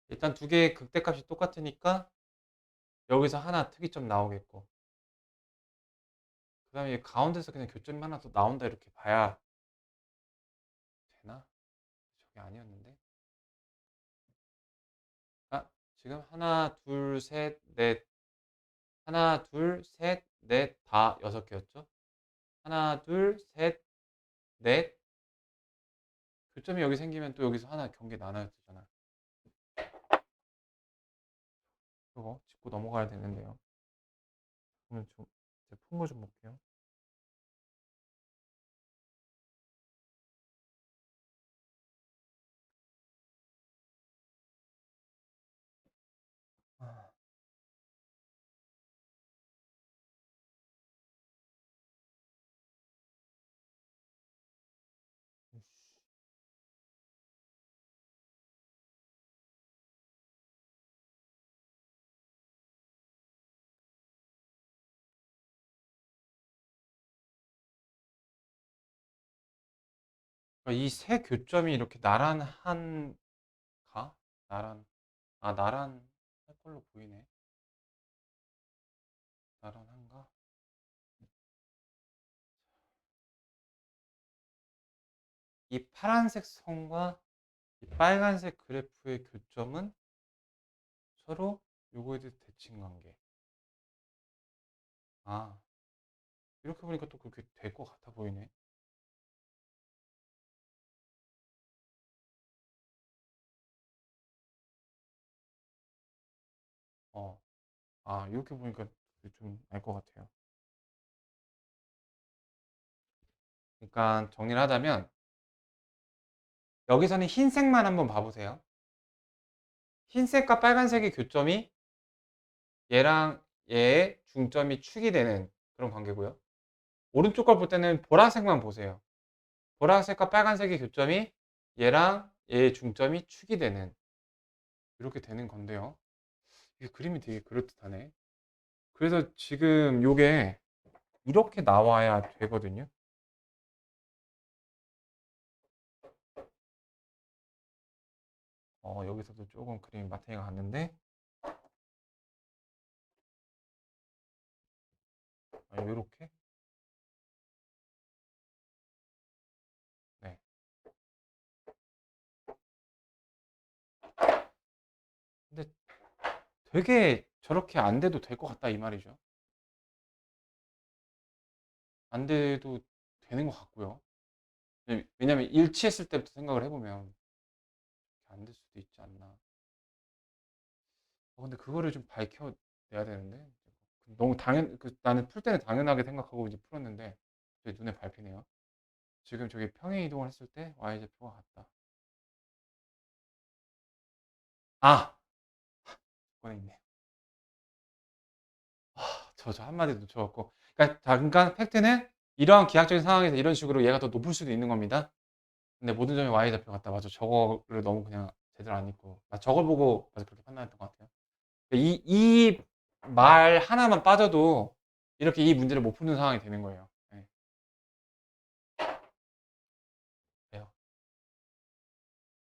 일단 두 개의 극대값이 똑같으니까 여기서 하나 특이점 나오겠고 그 다음에 가운데서 그냥 교점이 하나 더 나온다 이렇게 봐야 되나? 저게 아니었는데 아 지금 하나 둘셋넷 하나 둘셋넷 다 6개였죠? 하나 둘셋넷 교점이 여기 생기면 또 여기서 하나 경계 나눠야 되잖아. 이거 짚고 넘어가야 되는데요. 오늘 좀 풍부 좀 볼게요. 아, 이 세 교점이 이렇게 나란한 가? 나란할 걸로 보이네. 나란한가? 이 파란색 선과 이 빨간색 그래프의 교점은 서로 요거에 대해 대칭 관계. 아, 이렇게 보니까 또 그렇게 될 것 같아 보이네. 어, 이렇게 보니까 좀 알 것 같아요. 그러니까 정리를 하자면 여기서는 흰색만 한번 봐보세요. 흰색과 빨간색의 교점이 얘랑 얘의 중점이 축이 되는 그런 관계고요. 오른쪽 걸 볼 때는 보라색만 보세요. 보라색과 빨간색의 교점이 얘랑 얘의 중점이 축이 되는 이렇게 되는 건데요. 이게 그림이 되게 그럴듯하네. 그래서 지금 요게 이렇게 나와야 되거든요. 여기서도 조금 그림이 마탱이가 갔는데 요렇게 네. 근데 되게 저렇게 안 돼도 될 것 같다 이 말이죠. 안 돼도 되는 것 같고요. 왜냐면 일치했을 때부터 생각을 해보면 안 될 수도 있지 않나. 근데 그거를 좀 밝혀내야 되는데 너무 나는 풀 때는 당연하게 생각하고 이제 풀었는데 제 눈에 밟히네요. 지금 저기 평행 이동을 했을 때 y좌표가 같다. 아! 조건에 있네. 저 한마디 놓쳐갖고. 그러니까 팩트는 이러한 기하학적인 상황에서 이런 식으로 얘가 더 높을 수도 있는 겁니다. 근데 모든 점이 y 좌표 같다. 맞아. 저거를 너무 그냥 제대로 안 읽고. 저걸 보고 맞아 그렇게 판단했던 것 같아요. 이 말 하나만 빠져도 이렇게 이 문제를 못 푸는 상황이 되는 거예요. 네. 그래요.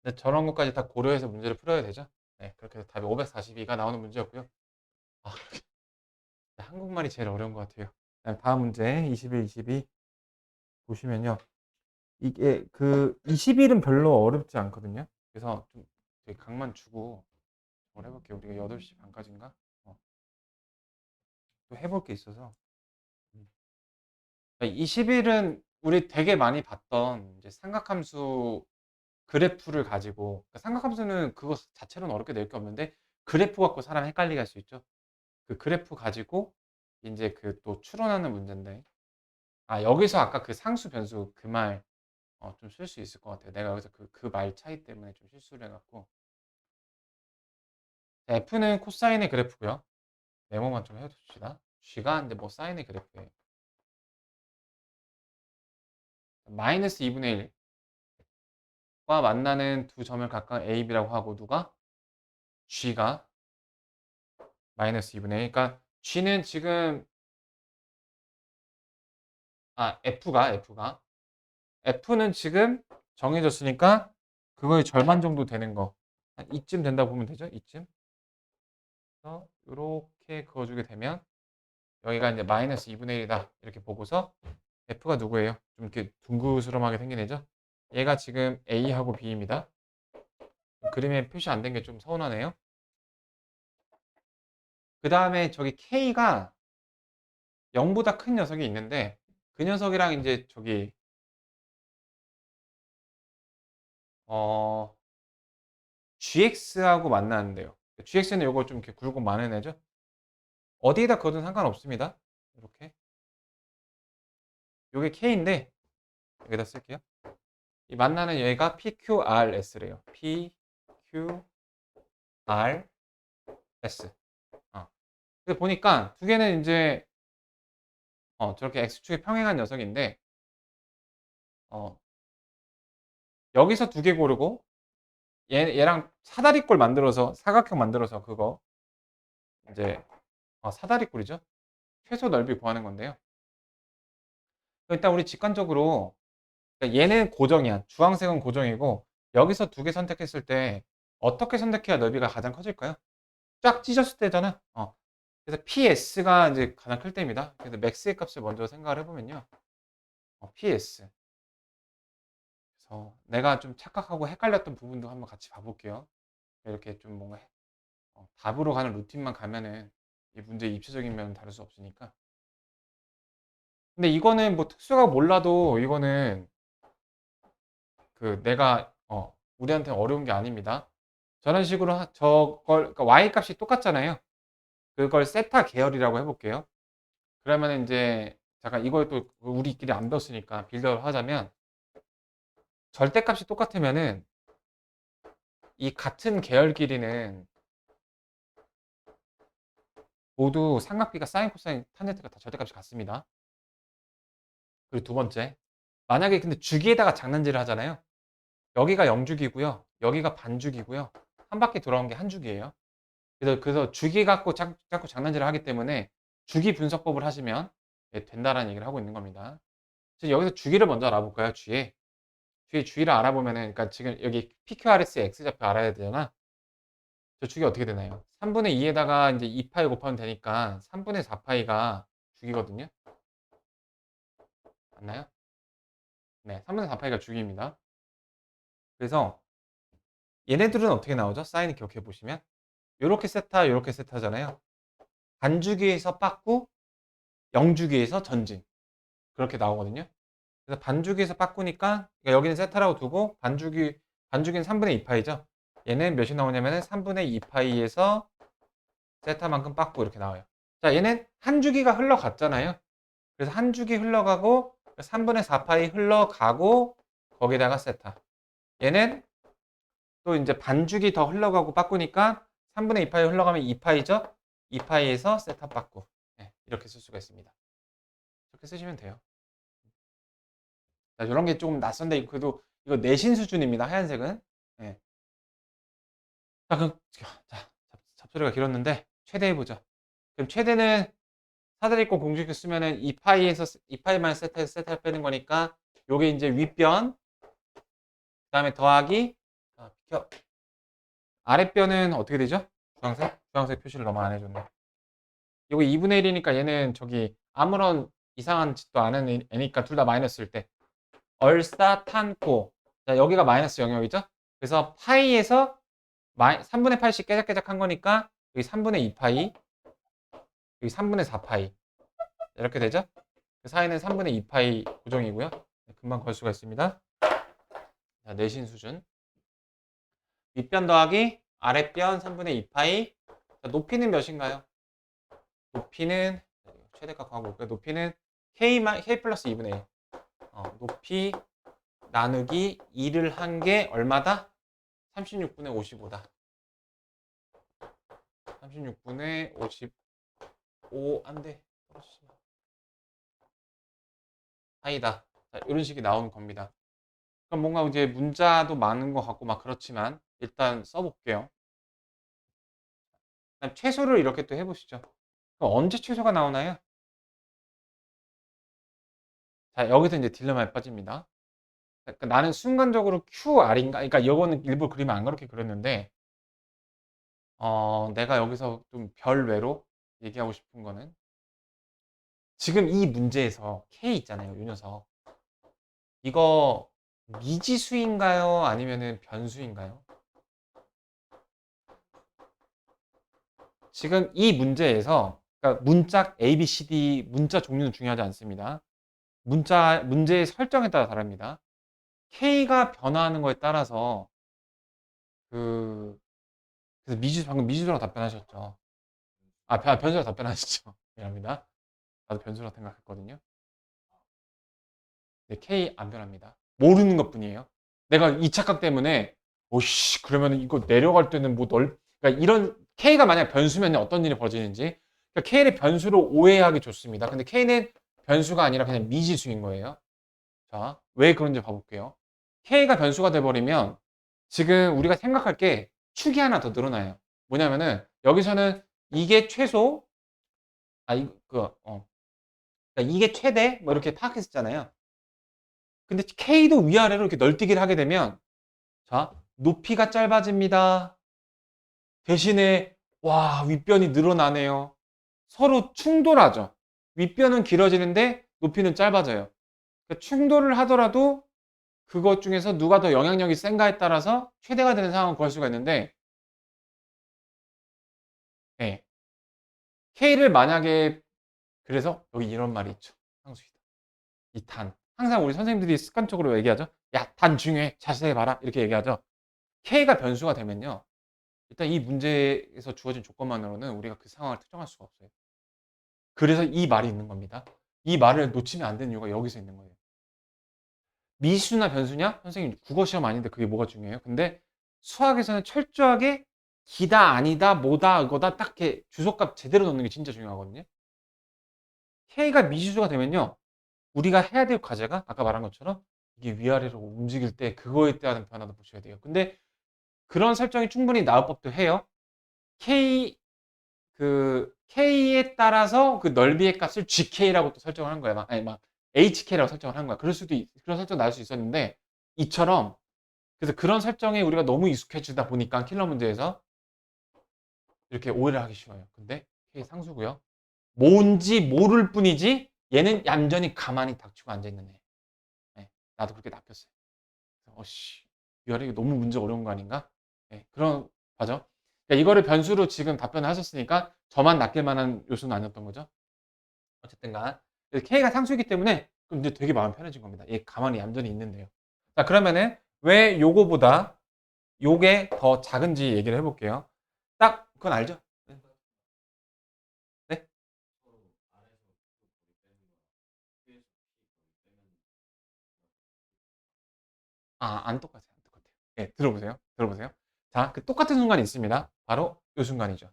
근데 저런 것까지 다 고려해서 문제를 풀어야 되죠. 네, 그렇게 해서 답이 542가 나오는 문제였고요. 아, 한국말이 제일 어려운 것 같아요. 다음 문제 21, 22 보시면요. 이게 그 21은 별로 어렵지 않거든요. 그래서 좀 되게 각만 주고 뭘 해볼게요. 우리가 8시 반까지인가? 또 해볼 게 있어서. 21은 우리 되게 많이 봤던 이제 삼각함수 그래프를 가지고, 그러니까 삼각함수는 그거 자체로는 어렵게 낼 게 없는데 그래프 갖고 사람 헷갈리게 할 수 있죠. 그 그래프 가지고 이제 그 또 추론하는 문제인데, 여기서 아까 그 상수 변수 그 말 좀 쓸 수 있을 것 같아요. 내가 여기서 그 말 차이 때문에 좀 실수를 해갖고. F는 코사인의 그래프고요. 메모만 좀 해줍시다. G가 근데 뭐 사인의 그래프예요. 마이너스 2분의 1과 만나는 두 점을 각각 A, B라고 하고, 누가? G가 마이너스 2분의 1. 그러니까 G는 지금 F는 지금 정해졌으니까 그거의 절반 정도 되는 거. 한 이쯤 된다고 보면 되죠? 이쯤. 그래서 이렇게 그어주게 되면 여기가 이제 마이너스 2분의 1이다. 이렇게 보고서 F가 누구예요? 좀 이렇게 둥그스름하게 생긴 애죠? 얘가 지금 A하고 B입니다. 그림에 표시 안 된 게 좀 서운하네요. 그 다음에 저기 K가 0보다 큰 녀석이 있는데 그 녀석이랑 이제 저기 GX하고 만나는데요. GX는 요거 좀 이렇게 굵고 많은 애죠. 어디에다 그어도 상관없습니다. 이렇게. 요게 K인데 여기다 쓸게요. 이 만나는 얘가 PQRS래요. PQRS. 그래서 보니까 두 개는 이제 저렇게 X축에 평행한 녀석인데 어, 여기서 두 개 고르고 얘랑 사다리꼴 만들어서 사각형 만들어서 그거 이제 사다리꼴이죠. 최소 넓이 구하는 건데요. 일단 우리 직관적으로 그러니까 얘는 고정이야. 주황색은 고정이고 여기서 두 개 선택했을 때 어떻게 선택해야 넓이가 가장 커질까요? 쫙 찢었을 때잖아. 그래서 PS가 이제 가장 클 때입니다. 그래서 맥스의 값을 먼저 생각을 해보면요. PS. 그래서 내가 좀 착각하고 헷갈렸던 부분도 한번 같이 봐볼게요. 이렇게 좀 뭔가 답으로 가는 루틴만 가면은 이 문제의 입체적인 면은 다를 수 없으니까. 근데 이거는 뭐 특수가 몰라도 이거는 그 내가 우리한테 어려운 게 아닙니다. 저런 식으로 저걸 그러니까 y 값이 똑같잖아요. 그걸 세타 계열이라고 해볼게요. 그러면 이제 잠깐 이걸 또 우리끼리 안 배웠으니까 빌드업을 하자면 절대값이 똑같으면은 이 같은 계열 길이는 모두 삼각비가 사인, 코사인, 탄젠트가 다 절대값이 같습니다. 그리고 두 번째, 만약에 근데 주기에다가 장난질을 하잖아요. 여기가 0주기고요. 여기가 반주기고요. 한 바퀴 돌아온 게 한 주기예요. 그래서 주기 갖고 자꾸 장난질을 하기 때문에 주기 분석법을 하시면 된다라는 얘기를 하고 있는 겁니다. 지금 여기서 주기를 먼저 알아볼까요? 주기를 알아보면은, 그러니까 지금 여기 PQRS X좌표 알아야 되잖아. 저 주기 어떻게 되나요? 3분의 2에다가 이제 2파이 곱하면 되니까 3분의 4파이가 주기거든요. 맞나요? 네, 3분의 4파이가 주기입니다. 그래서 얘네들은 어떻게 나오죠? 사인을 기억해 보시면 요렇게 세타, 요렇게 세타잖아요. 반주기에서 빠꾸, 0주기에서 전진. 그렇게 나오거든요. 그래서 반주기에서 빠꾸니까 그러니까 여기는 세타라고 두고 반주기는 3분의 2파이죠. 얘는 몇이 나오냐면은 3분의 2파이에서 세타만큼 빠꾸 이렇게 나와요. 자, 얘는 한 주기가 흘러갔잖아요. 그래서 한 주기 흘러가고 3분의 4파이 흘러가고 거기다가 세타. 얘는 또 이제 반주기 더 흘러가고 빠꾸니까 3분의 2파이 흘러가면 2파이죠. 2파이에서 세타 빠꾸. 네, 이렇게 쓸 수가 있습니다. 이렇게 쓰시면 돼요. 자, 이런 게 조금 낯선데 그래도 이거 내신 수준입니다. 하얀색은. 네. 자, 그럼 잡소리가 길었는데 최대 해보자. 그럼 최대는 사다리꼴 공식을 쓰면은 2파이에서 2파이만 세타를 빼는 거니까 요게 이제 윗변 그다음에 더하기 비켜. 아랫변은 어떻게 되죠? 주황색? 주황색 표시를 너무 안 해줬네. 이거 2분의 1이니까 얘는 저기 아무런 이상한 짓도 안 하는 애니까 둘 다 마이너스일 때 얼싸탄코. 자, 여기가 마이너스 영역이죠? 그래서 파이에서 3분의 8씩 깨작깨작 한 거니까 여기 3분의 2파이 여기 3분의 4파이 이렇게 되죠? 그 사이는 3분의 2파이 고정이고요. 금방 걸 수가 있습니다. 자, 내신 수준. 윗변 더하기 아랫변 3분의 2파이. 자, 높이는 몇인가요? 높이는 최대값 하고 볼까요? 높이는 K 플러스 2분의 1. 높이 나누기 2를 한 게 얼마다? 36분의 55다. 36분의 55 안 돼. 떨어지지 마. 파이다. 자, 이런 식이 나오는 겁니다. 그럼 뭔가 이제 문자도 많은 것 같고 막 그렇지만 일단 써볼게요. 최소를 이렇게 또 해보시죠. 그럼 언제 최소가 나오나요? 자, 여기서 이제 딜레마에 빠집니다. 그러니까 나는 순간적으로 QR인가? 그러니까 이거는 일부러 그리면 안 그렇게 그렸는데, 내가 여기서 좀 별외로 얘기하고 싶은 거는 지금 이 문제에서 K 있잖아요, 이 녀석. 이거 미지수인가요? 아니면은 변수인가요? 지금 이 문제에서 그러니까 문짝 A, B, C, D 문자 종류는 중요하지 않습니다. 문제의 설정에 따라 다릅니다. K가 변화하는 거에 따라서 그 그래서 방금 미지수라고 답변하셨죠. 변수라고 답변하셨죠. 미안합니다. 나도 변수라고 생각했거든요. 네, K 안 변합니다. 모르는 것 뿐이에요. 내가 이 착각 때문에 오씨 그러면 이거 내려갈 때는 그러니까 이런 K가 만약 변수면 어떤 일이 벌어지는지 그러니까 K를 변수로 오해하기 좋습니다. 근데 K는 변수가 아니라 그냥 미지수인 거예요. 자, 왜 그런지 봐볼게요. K가 변수가 돼버리면 지금 우리가 생각할 게 축이 하나 더 늘어나요. 뭐냐면은 여기서는 이게 최소 그러니까 이게 최대 뭐 이렇게 파악했었잖아요. 근데 K도 위아래로 이렇게 널뛰기를 하게 되면 자, 높이가 짧아집니다. 대신에 와, 윗변이 늘어나네요. 서로 충돌하죠. 윗변은 길어지는데 높이는 짧아져요. 그러니까 충돌을 하더라도 그것 중에서 누가 더 영향력이 센가에 따라서 최대가 되는 상황을 구할 수가 있는데 네. K를 만약에 그래서 여기 이런 말이 있죠. 상수이다. 이 단. 항상 우리 선생님들이 습관적으로 얘기하죠. 야, 단 중요해. 자세히 봐라. 이렇게 얘기하죠. K가 변수가 되면요. 일단 이 문제에서 주어진 조건만으로는 우리가 그 상황을 특정할 수가 없어요. 그래서 이 말이 있는 겁니다. 이 말을 놓치면 안 되는 이유가 여기서 있는 거예요. 미수나 변수냐? 선생님 국어 시험 아닌데 그게 뭐가 중요해요? 근데 수학에서는 철저하게 기다 아니다 뭐다 이거다 딱 이렇게 주소값 제대로 넣는 게 진짜 중요하거든요. K가 미지수가 되면요. 우리가 해야 될 과제가 아까 말한 것처럼 이게 위아래로 움직일 때 그거에 대한 변화도 보셔야 돼요. 근데 그런 설정이 충분히 나올 법도 해요. K에 따라서 그 넓이의 값을 GK라고 또 설정을 한 거야. 막 HK라고 설정을 한 거야. 그런 설정 나올 수 있었는데 이처럼 그래서 그런 설정에 우리가 너무 익숙해지다 보니까 킬러 문제에서 이렇게 오해를 하기 쉬워요. 근데 K 상수고요. 뭔지 모를 뿐이지 얘는 얌전히 가만히 닥치고 앉아있는 애. 네, 나도 그렇게 낚였어요. 어씨, 이거 너무 문제 어려운 거 아닌가? 네, 그런 과정. 그러니까 이거를 변수로 지금 답변을 하셨으니까 저만 낚일 만한 요소는 아니었던 거죠. 어쨌든 간. K가 상수이기 때문에 그럼 이제 되게 마음 편해진 겁니다. 얘 가만히 얌전히 있는데요. 자, 그러면은 왜 요거보다 요게 더 작은지 얘기를 해볼게요. 딱, 그건 알죠? 네? 안 똑같아요. 안 똑같아요. 네, 들어보세요. 들어보세요. 자, 그 똑같은 순간이 있습니다. 바로 이 순간이죠.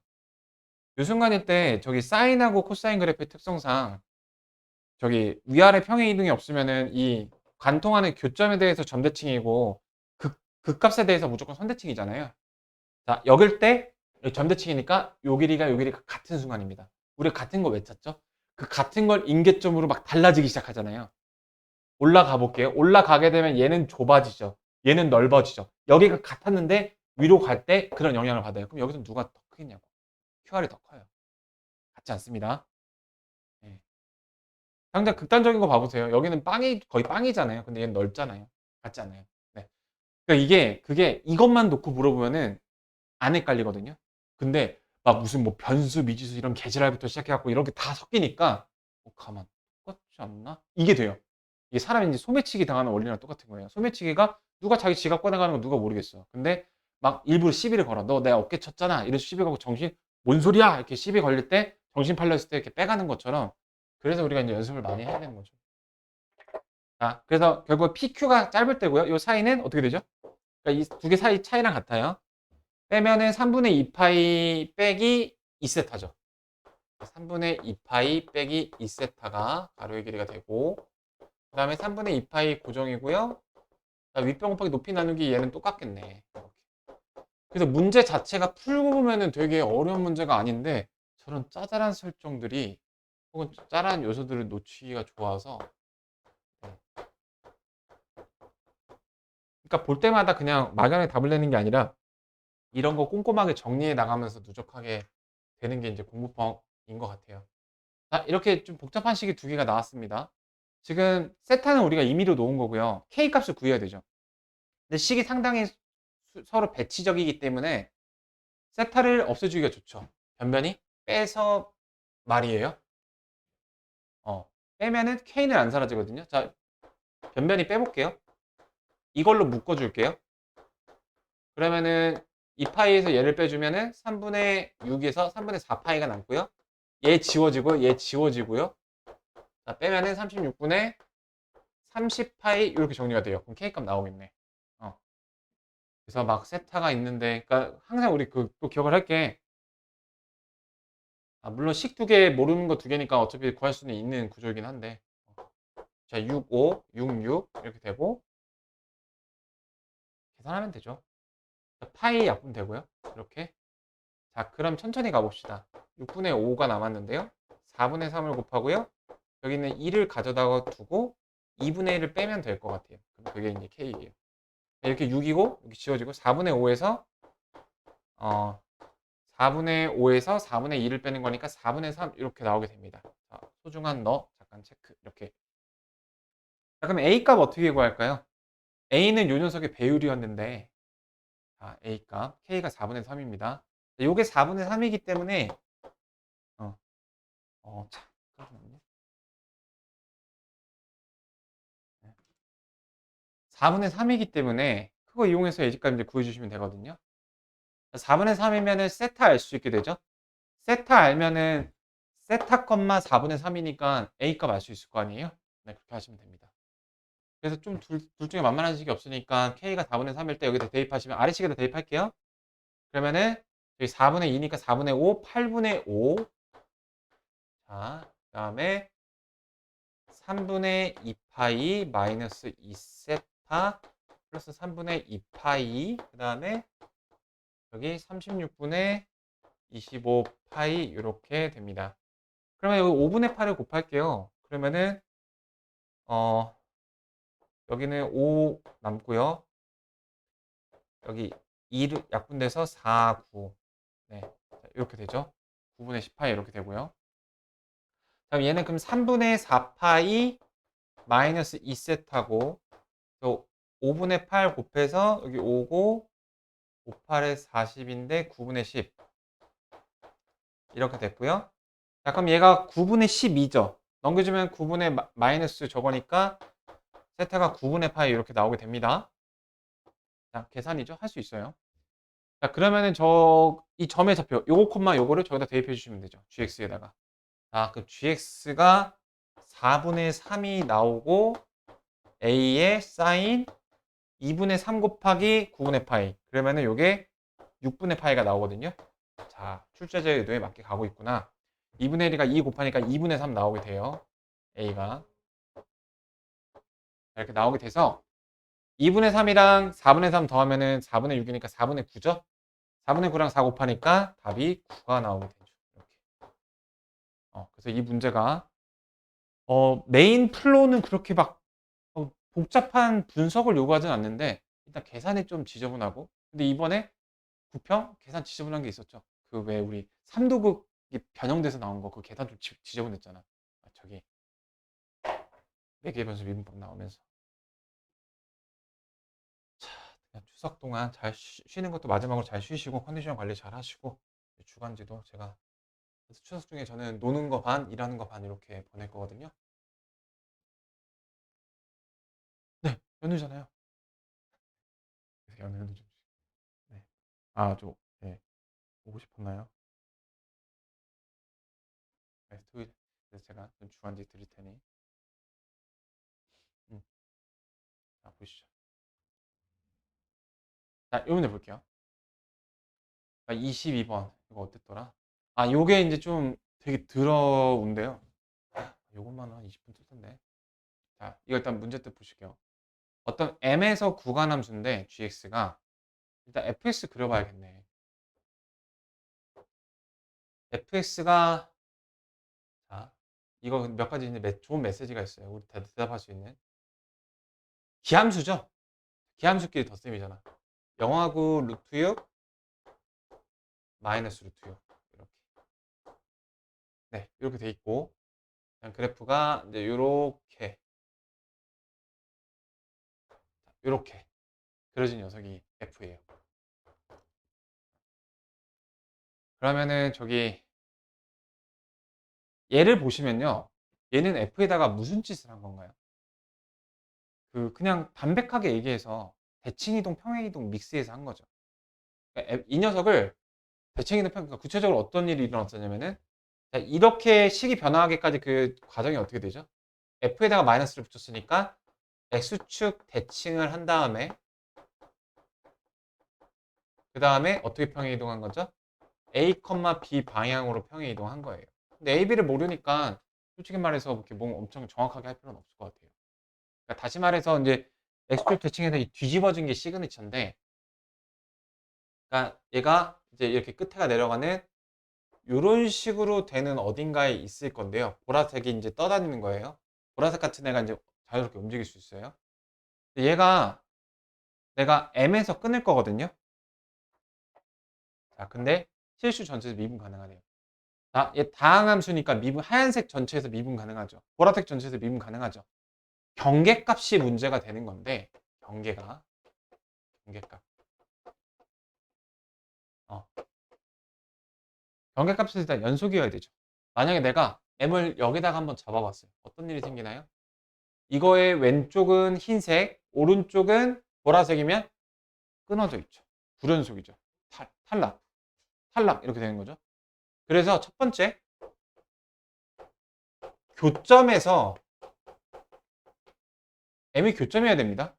요 순간일 때 저기 사인하고 코사인 그래프의 특성상 저기 위아래 평행 이동이 없으면은 이 관통하는 교점에 대해서 점대칭이고 극값에 대해서 무조건 선대칭이잖아요. 자, 여길 때 점대칭이니까 요 길이가 요 길이가 같은 순간입니다. 우리가 같은 거 왜 찾죠? 그 같은 걸 인계점으로 막 달라지기 시작하잖아요. 올라가 볼게요. 올라가게 되면 얘는 좁아지죠. 얘는 넓어지죠. 여기가 같았는데 위로 갈 때 그런 영향을 받아요. 그럼 여기서 누가 더 크겠냐고. QR이 더 커요. 같지 않습니다. 네. 당장 극단적인 거 봐보세요. 여기는 빵이 거의 빵이잖아요. 근데 얘는 넓잖아요. 같지 않아요. 네. 그러니까 그게 이것만 놓고 물어보면은 안 헷갈리거든요. 근데 막 무슨 뭐 변수, 미지수 이런 계절알부터 시작해갖고 이렇게 다 섞이니까 가만 똑같지 않나? 이게 돼요. 이게 사람이 이제 소매치기 당하는 원리랑 똑같은 거예요. 소매치기가 누가 자기 지갑 꺼내가는 거 누가 모르겠어. 근데 막 일부러 시비를 걸어. 너 내 어깨 쳤잖아. 이래서 시비 걸고 정신 뭔 소리야? 이렇게 시비 걸릴 때 정신 팔렸을 때 이렇게 빼가는 것처럼 그래서 우리가 이제 연습을 많이 해야 되는 거죠. 자, 그래서 결국 PQ가 짧을 때고요. 이 사이는 어떻게 되죠? 그러니까 이 두 개 사이 차이랑 같아요. 빼면은 3분의 2파이 빼기 2세타죠. 3분의 2파이 빼기 2세타가 가로의 길이가 되고 그 다음에 3분의 2파이 고정이고요. 윗변 곱하기 높이 나누기 얘는 똑같겠네. 이렇게. 그래서 문제 자체가 풀고 보면은 되게 어려운 문제가 아닌데 저런 짜잘한 설정들이 혹은 짜잘한 요소들을 놓치기가 좋아서 그러니까 볼 때마다 그냥 막연하게 답을 내는 게 아니라 이런 거 꼼꼼하게 정리해 나가면서 누적하게 되는 게 이제 공부법인 것 같아요. 자, 이렇게 좀 복잡한 식이 두 개가 나왔습니다. 지금 세타는 우리가 임의로 놓은 거고요. K 값을 구해야 되죠. 근데 식이 상당히 서로 배치적이기 때문에 세타를 없애주기가 좋죠. 변변이 빼서 말이에요. 빼면은 K는 안 사라지거든요. 자, 변변이 빼볼게요. 이걸로 묶어줄게요. 그러면은 2파이에서 얘를 빼주면은 3분의 6에서 3분의 4파이가 남고요. 얘 지워지고 얘 지워지고요. 자, 빼면은 36분의 30파이 이렇게 정리가 돼요. 그럼 K값 나오겠네. 그래서 막 세타가 있는데, 그러니까 항상 우리 또 기억을 할게. 물론 식 두 개 모르는 거 두 개니까 어차피 구할 수는 있는 구조이긴 한데. 자, 6, 5, 6, 6 이렇게 되고 계산하면 되죠. 자, 파이 약분 되고요. 이렇게. 자, 그럼 천천히 가봅시다. 6분의 5가 남았는데요. 4분의 3을 곱하고요. 여기는 2를 가져다가 두고 2분의 1을 빼면 될 것 같아요. 그럼 그게 이제 K예요. 이렇게 6이고 여기 지워지고 4분의 5에서 4분의 5에서 4분의 2를 빼는 거니까 4분의 3 이렇게 나오게 됩니다. 자, 소중한 너 잠깐 체크 이렇게. 자, 그럼 A 값 어떻게 구할까요? A는 요 녀석의 배율이었는데 자, A 값 K가 4분의 3입니다. 요게 4분의 3이기 때문에 어, 참, 잠깐만요. 4분의 3이기 때문에 그거 이용해서 A값 이제 구해주시면 되거든요. 4분의 3이면은 세타 알 수 있게 되죠. 세타 알면은 세타 콤마 4분의 3이니까 A값 알 수 있을 거 아니에요? 네, 그렇게 하시면 됩니다. 그래서 좀 둘 중에 만만한 식이 없으니까 K가 4분의 3일 때 여기다 대입하시면 아래식에다 대입할게요. 그러면은 여기 4분의 2니까 4분의 5, 8분의 5. 자, 그 다음에 3분의 2파이 마이너스 2세타 플러스 3분의 2파이 그 다음에 여기 36분의 25파이 이렇게 됩니다. 그러면 여기 5분의 8을 곱할게요. 그러면은 여기는 5 남고요. 여기 2를 약분돼서 4, 9. 네. 이렇게 되죠. 9분의 10파이 이렇게 되고요. 다음 얘는 그럼 3분의 4파이 마이너스 2세타고 또 5분의 8 곱해서 여기 5고 5, 8에 40인데 9분의 10 이렇게 됐고요. 자, 그럼 얘가 9분의 12죠. 넘겨주면 9분의 마이너스 저거니까 세타가 9분의 파이 이렇게 나오게 됩니다. 자, 계산이죠. 할 수 있어요. 자, 그러면은 이 점의 좌표 요거 콤마 요거를 저기다 대입해 주시면 되죠. gx에다가. 자, 그 gx가 4분의 3이 나오고 a의 사인 2분의 3 곱하기 9분의 파이. 그러면은 요게 6분의 파이가 나오거든요. 자, 출제자의 의도에 맞게 가고 있구나. 2분의 1이가 2 곱하니까 2분의 3 나오게 돼요. A가. 이렇게 나오게 돼서 2분의 3이랑 4분의 3 더하면은 4분의 6이니까 4분의 9죠? 4분의 9랑 4 곱하니까 답이 9가 나오게 되죠. 이렇게. 그래서 이 문제가 메인 플로우는 그렇게 막 복잡한 분석을 요구하진 않는데 일단 계산이 좀 지저분하고 근데 이번에 부평 계산 지저분한 게 있었죠. 그 왜 우리 삼도극이 변형돼서 나온 거 그 계산 좀 지저분했잖아. 저기 매개 변수 미분법 나오면서. 자, 그냥 추석 동안 잘 쉬는 것도 마지막으로 잘 쉬시고 컨디션 관리 잘 하시고 주간지도 제가 그래서 추석 중에 저는 노는 거 반, 일하는 거 반 이렇게 보낼 거거든요. 네, 연휴잖아요. 그래서 연휴는 좀 네. 좀 네. 오고 싶었나요? 네, 토요일. 그래서 제가 좀 주간지 드릴 테니 음, 자, 보시죠. 자, 요 문제 볼게요. 22번 이거 어땠더라? 요게 이제 좀 되게 더러운데요. 요것만 한 20분 쓸 텐데. 자, 이거 일단 문제 뜻 보실게요. 어떤 m에서 구간함수인데 gx가 일단 fx 그려봐야겠네. fx가 자, 이거 몇 가지 이제 좋은 메시지가 있어요. 우리 대답할 수 있는 기함수죠. 기함수끼리 덧셈이잖아. 0하고 루트 6 마이너스 루트 6 이렇게. 네, 이렇게 돼 있고 그래프가 이제 요렇게 그려진 녀석이 f예요. 그러면은 저기 얘를 보시면요. 얘는 f에다가 무슨 짓을 한 건가요? 그냥 담백하게 얘기해서 대칭이동, 평행이동 믹스해서 한 거죠. 그러니까 이 녀석을 대칭이동, 그러니까 구체적으로 어떤 일이 일어났었냐면은 이렇게 식이 변화하기까지 그 과정이 어떻게 되죠? f에다가 마이너스를 붙였으니까 x축 대칭을 한 다음에 그 다음에 어떻게 평행 이동한 거죠? A, B 방향으로 평행 이동한 거예요. 근데 A, B를 모르니까 솔직히 말해서 그렇게 뭐 엄청 정확하게 할 필요는 없을 것 같아요. 그러니까 다시 말해서 이제 x축 대칭에서 이 뒤집어진 게 시그니처인데, 그러니까 얘가 이제 이렇게 끝에가 내려가는 이런 식으로 되는 어딘가에 있을 건데요. 보라색이 이제 떠다니는 거예요. 보라색 같은 애가 이제 자유롭게 움직일 수 있어요. 얘가 내가 M에서 끊을 거거든요. 자, 근데 실수 전체에서 미분 가능하네요. 자, 얘 다항함수니까 미분, 하얀색 전체에서 미분 가능하죠. 보라색 전체에서 미분 가능하죠. 경계값이 문제가 되는 건데, 경계값. 어, 경계값은 일단 연속이어야 되죠. 만약에 내가 M을 여기다가 한번 잡아봤어요. 어떤 일이 생기나요? 이거의 왼쪽은 흰색, 오른쪽은 보라색이면 끊어져 있죠. 불연속이죠. 탈락, 탈락 이렇게 되는 거죠. 그래서 첫 번째, 교점에서 M이 교점이어야 됩니다.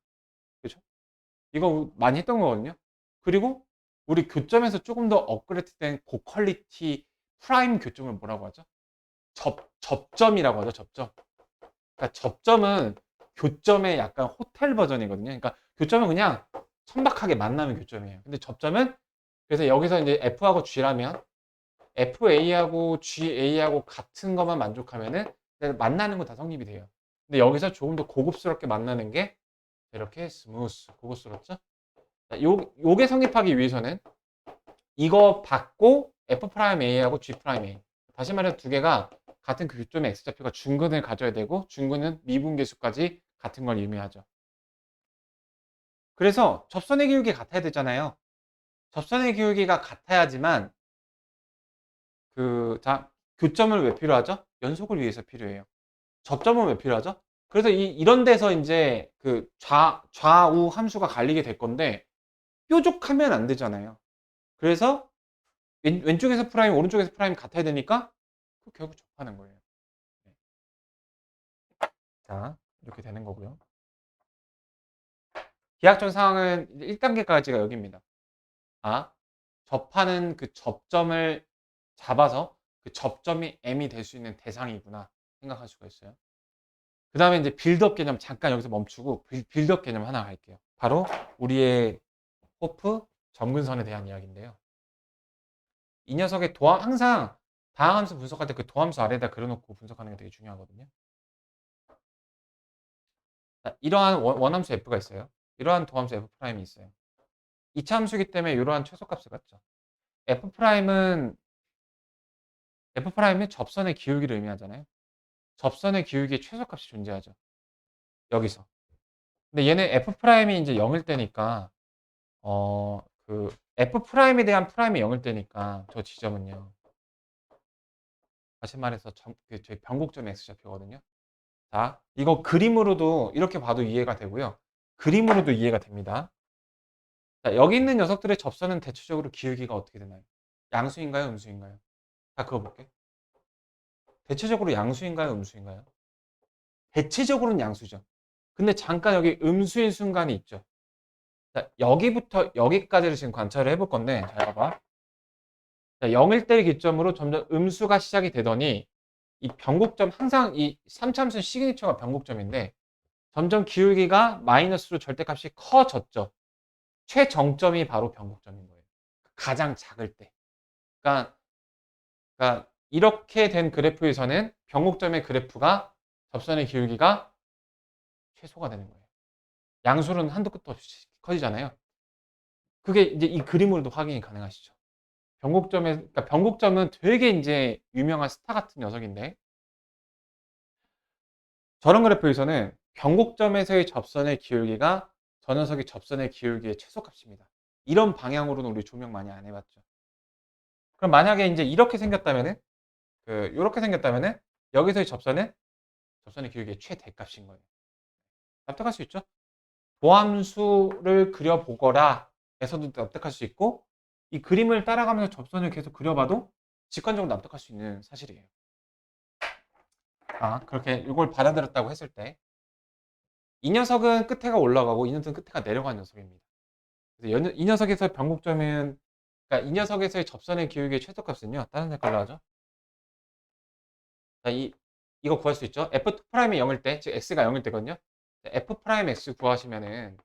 그렇죠? 이거 많이 했던 거거든요. 그리고 우리 교점에서 조금 더 업그레이드된 고퀄리티 프라임 교점을 뭐라고 하죠? 접점이라고 하죠. 접점. 그러니까 접점은 교점의 약간 호텔 버전이거든요. 그러니까 교점은 그냥 천박하게 만나는 교점이에요. 근데 접점은 그래서 여기서 이제 F하고 G라면 FA하고 GA하고 같은 것만 만족하면은 만나는 거 다 성립이 돼요. 근데 여기서 조금 더 고급스럽게 만나는 게 이렇게 스무스, 고급스럽죠? 요게 성립하기 위해서는 이거 받고 F'A하고 G'A. 다시 말해서 두 개가 같은 그 교점의 X좌표가 중근을 가져야 되고 중근은 미분계수까지 같은 걸 의미하죠. 그래서 접선의 기울기 같아야 되잖아요. 접선의 기울기가 같아야지만 자, 교점은 왜 필요하죠? 연속을 위해서 필요해요. 접점은 왜 필요하죠? 그래서 이런 데서 이제 좌우 함수가 갈리게 될 건데 뾰족하면 안 되잖아요. 그래서 왼쪽에서 프라임, 오른쪽에서 프라임 같아야 되니까 결국 접하는 거예요. 네. 자, 이렇게 되는 거고요. 기하학적 상황은 1단계까지가 여기입니다. 접하는 그 접점을 잡아서 그 접점이 M이 될 수 있는 대상이구나 생각할 수가 있어요. 그 다음에 이제 빌드업 개념 잠깐 여기서 멈추고 빌드업 개념 하나 갈게요. 바로 우리의 호프 점근선에 대한 이야기인데요. 이 녀석의 항상 다항함수 분석할 때 그 도함수 아래에다 그려놓고 분석하는 게 되게 중요하거든요. 자, 이러한 원함수 F가 있어요. 이러한 도함수 F'이 있어요. 이차함수이기 때문에 이러한 최소값을 갖죠. F'은 접선의 기울기를 의미하잖아요. 접선의 기울기의 최소값이 존재하죠. 여기서. 근데 얘는 F'이 이제 0일 때니까 그 F'에 대한 프라임이 0일 때니까 저 지점은요. 다시 말해서 저희 변곡점의 X좌표거든요. 자, 이거 그림으로도 이렇게 봐도 이해가 되고요. 그림으로도 이해가 됩니다. 자, 여기 있는 녀석들의 접선은 대체적으로 기울기가 어떻게 되나요? 양수인가요? 음수인가요? 자, 그거 볼게. 대체적으로 양수인가요? 음수인가요? 대체적으로는 양수죠. 근데 잠깐 여기 음수인 순간이 있죠. 자, 여기부터 여기까지를 지금 관찰을 해볼 건데, 잘 봐봐. 자, 0일 때를 기점으로 점점 음수가 시작이 되더니 이 변곡점, 항상 이 3차함수 시그니처가 변곡점인데 점점 기울기가 마이너스로 절대값이 커졌죠. 최정점이 바로 변곡점인 거예요. 가장 작을 때. 그러니까 이렇게 된 그래프에서는 변곡점의 그래프가 접선의 기울기가 최소가 되는 거예요. 양수는 한도 끝도 없이 커지잖아요. 그게 이제 이 그림으로도 확인이 가능하시죠. 그러니까 변곡점은 되게 이제 유명한 스타 같은 녀석인데 저런 그래프에서는 변곡점에서의 접선의 기울기가 저 녀석의 접선의 기울기의 최소값입니다. 이런 방향으로는 우리 조명 많이 안 해봤죠. 그럼 만약에 이제 이렇게 생겼다면은 이렇게 생겼다면은 여기서의 접선의 기울기의 최대값인 거예요. 납득할 수 있죠? 도함수를 그려보거라 에서도 납득할 수 있고 이 그림을 따라가면서 접선을 계속 그려봐도 직관적으로 납득할 수 있는 사실이에요. 그렇게 이걸 받아들였다고 했을 때 이 녀석은 끝에가 올라가고 이 녀석은 끝에가 내려가는 녀석입니다. 그래서 이 녀석에서 변곡점은 그러니까 이 녀석에서의 접선의 기울기의 최소값은요. 다른 색깔로 하죠. 자, 이거 구할 수 있죠. F'이 0일 때, 즉 X가 0일 때거든요. F'X 구하시면은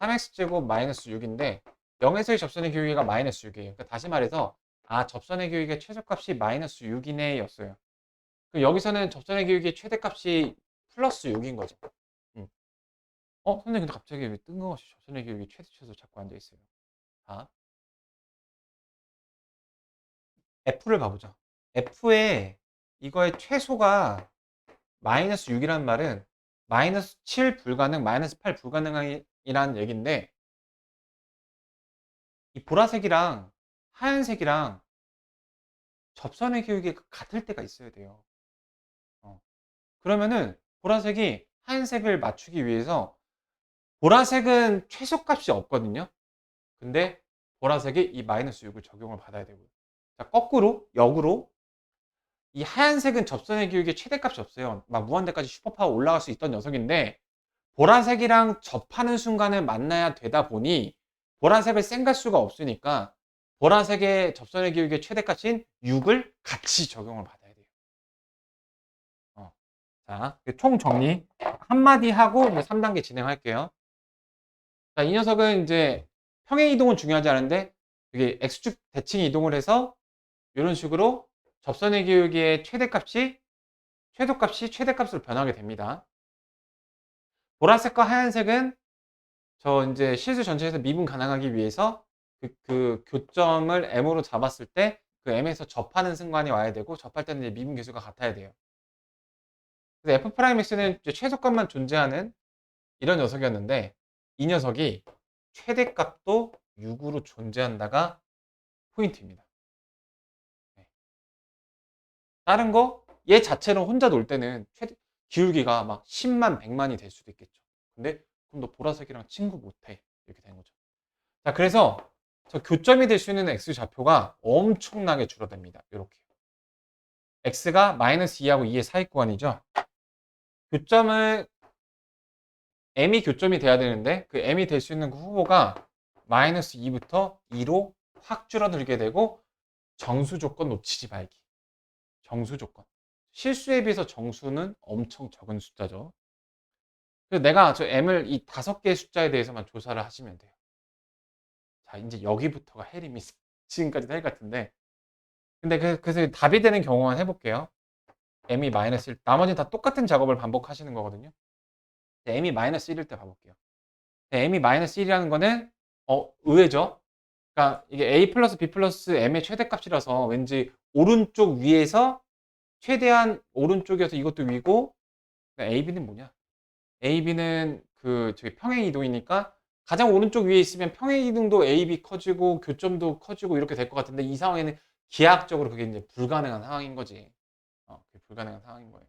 3X제곱 마이너스 6인데 0에서의 접선의 기울기가 마이너스 6이에요. 그러니까 다시 말해서 접선의 기울기의 최소값이 마이너스 6이네 였어요. 여기서는 접선의 기울기의 최대값이 플러스 6인 거죠. 선생님 근데 갑자기 왜 뜬금없이 접선의 기울기 최소 자꾸 앉아있어요. 자, F를 가보죠. F의 이거의 최소가 마이너스 6이라는 말은 마이너스 7 불가능, 마이너스 8 불가능이라는 얘기인데 이 보라색이랑 하얀색이랑 접선의 기울기가 같을 때가 있어야 돼요. 그러면은 보라색이 하얀색을 맞추기 위해서 보라색은 최소값이 없거든요. 근데 보라색이 이 마이너스 6을 적용을 받아야 되고요. 자, 거꾸로 역으로 이 하얀색은 접선의 기울기에 최대값이 없어요. 막 무한대까지 슈퍼파워 올라갈 수 있던 녀석인데 보라색이랑 접하는 순간을 만나야 되다 보니 보라색을 쌩갈 수가 없으니까 보라색의 접선의 기울기의 최대값인 6을 같이 적용을 받아야 돼요. 자, 총 정리 한마디 하고 이제 3단계 진행할게요. 자, 이 녀석은 이제 평행 이동은 중요하지 않은데 여기 X축 대칭 이동을 해서 이런 식으로 접선의 기울기의 최소값이 최대값으로 변하게 됩니다. 보라색과 하얀색은 저 이제 실수 전체에서 미분 가능하기 위해서 그 교점을 M으로 잡았을 때 그 M에서 접하는 순간이 와야 되고 접할 때는 이제 미분 계수가 같아야 돼요. 그래서 F'X는 최소값만 존재하는 이런 녀석이었는데 이 녀석이 최대값도 6으로 존재한다가 포인트입니다. 네. 다른 거 얘 자체로 혼자 놀 때는 기울기가 막 10만, 100만이 될 수도 있겠죠. 근데 그럼 너 보라색이랑 친구 못해. 이렇게 되는 거죠. 자, 그래서 저 교점이 될 수 있는 X좌표가 엄청나게 줄어듭니다. 이렇게. X가 마이너스 2하고 2의 사이 구간이죠. 교점을 M이 교점이 돼야 되는데 그 M이 될 수 있는 그 후보가 마이너스 2부터 2로 확 줄어들게 되고 정수 조건 놓치지 말기. 정수 조건. 실수에 비해서 정수는 엄청 적은 숫자죠. 그래서 내가 저 m을 이 5개의 숫자에 대해서만 조사를 하시면 돼요. 자, 이제 여기부터가 헬입니다. 지금까지도 헬 같은데. 근데 그래서 답이 되는 경우만 해볼게요. m이 마이너스 1, 나머지는 다 똑같은 작업을 반복하시는 거거든요. m이 마이너스 1일 때 봐볼게요. m이 마이너스 1이라는 거는 의외죠. 그러니까 이게 a 플러스 b 플러스 m의 최대값이라서 왠지 오른쪽 위에서 최대한 오른쪽이어서 이것도 위고 AB는 뭐냐? AB는 그 저기 평행 이동이니까 가장 오른쪽 위에 있으면 평행 이동도 AB 커지고 교점도 커지고 이렇게 될 것 같은데 이 상황에는 기하학적으로 그게 이제 불가능한 상황인 거지. 그게 불가능한 상황인 거예요.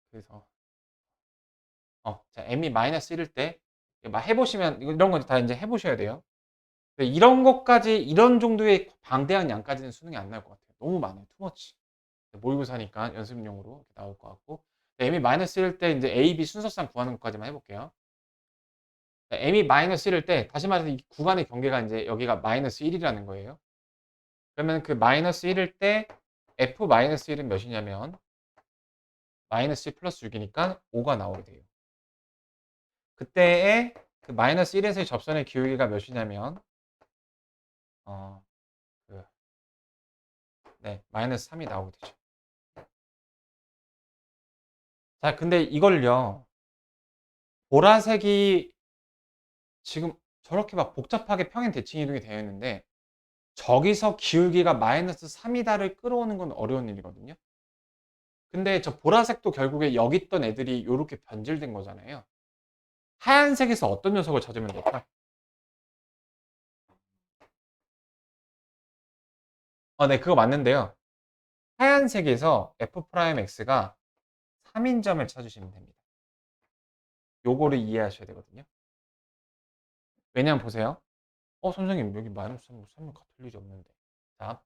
그래서 자, m이 마이너스 1일 때 막 해보시면 이런 거 다 이제 해보셔야 돼요. 이런 것까지 이런 정도의 방대한 양까지는 수능이 안 나올 것 같아요. 너무 많아요. 투머치. 모의고사니까 연습용으로 이렇게 나올 것 같고 m이 마이너스 1일 때 이제 A, B 순서상 구하는 것까지만 해볼게요. m이 마이너스 1일 때 다시 말해서 이 구간의 경계가 이제 여기가 마이너스 1이라는 거예요. 그러면 그 마이너스 1일 때 f 마이너스 1은 몇이냐면 마이너스 1 플러스 6이니까 5가 나오게 돼요. 그때의 그 마이너스 1에서의 접선의 기울기가 몇이냐면 그, 네, 마이너스 3이 나오게 되죠. 자, 근데 이걸요, 보라색이 지금 저렇게 막 복잡하게 평행 대칭 이동이 되어 있는데 저기서 기울기가 마이너스 3이다를 끌어오는 건 어려운 일이거든요. 근데 저 보라색도 결국에 여기 있던 애들이 이렇게 변질된 거잖아요. 하얀색에서 어떤 녀석을 찾으면 될까? 네, 그거 맞는데요. 하얀색에서 f'x가 3인 점을 찾으시면 됩니다. 요거를 이해하셔야 되거든요. 왜냐면 보세요. 선생님 여기 마이너스 3은 같을 일이 없는데. 자,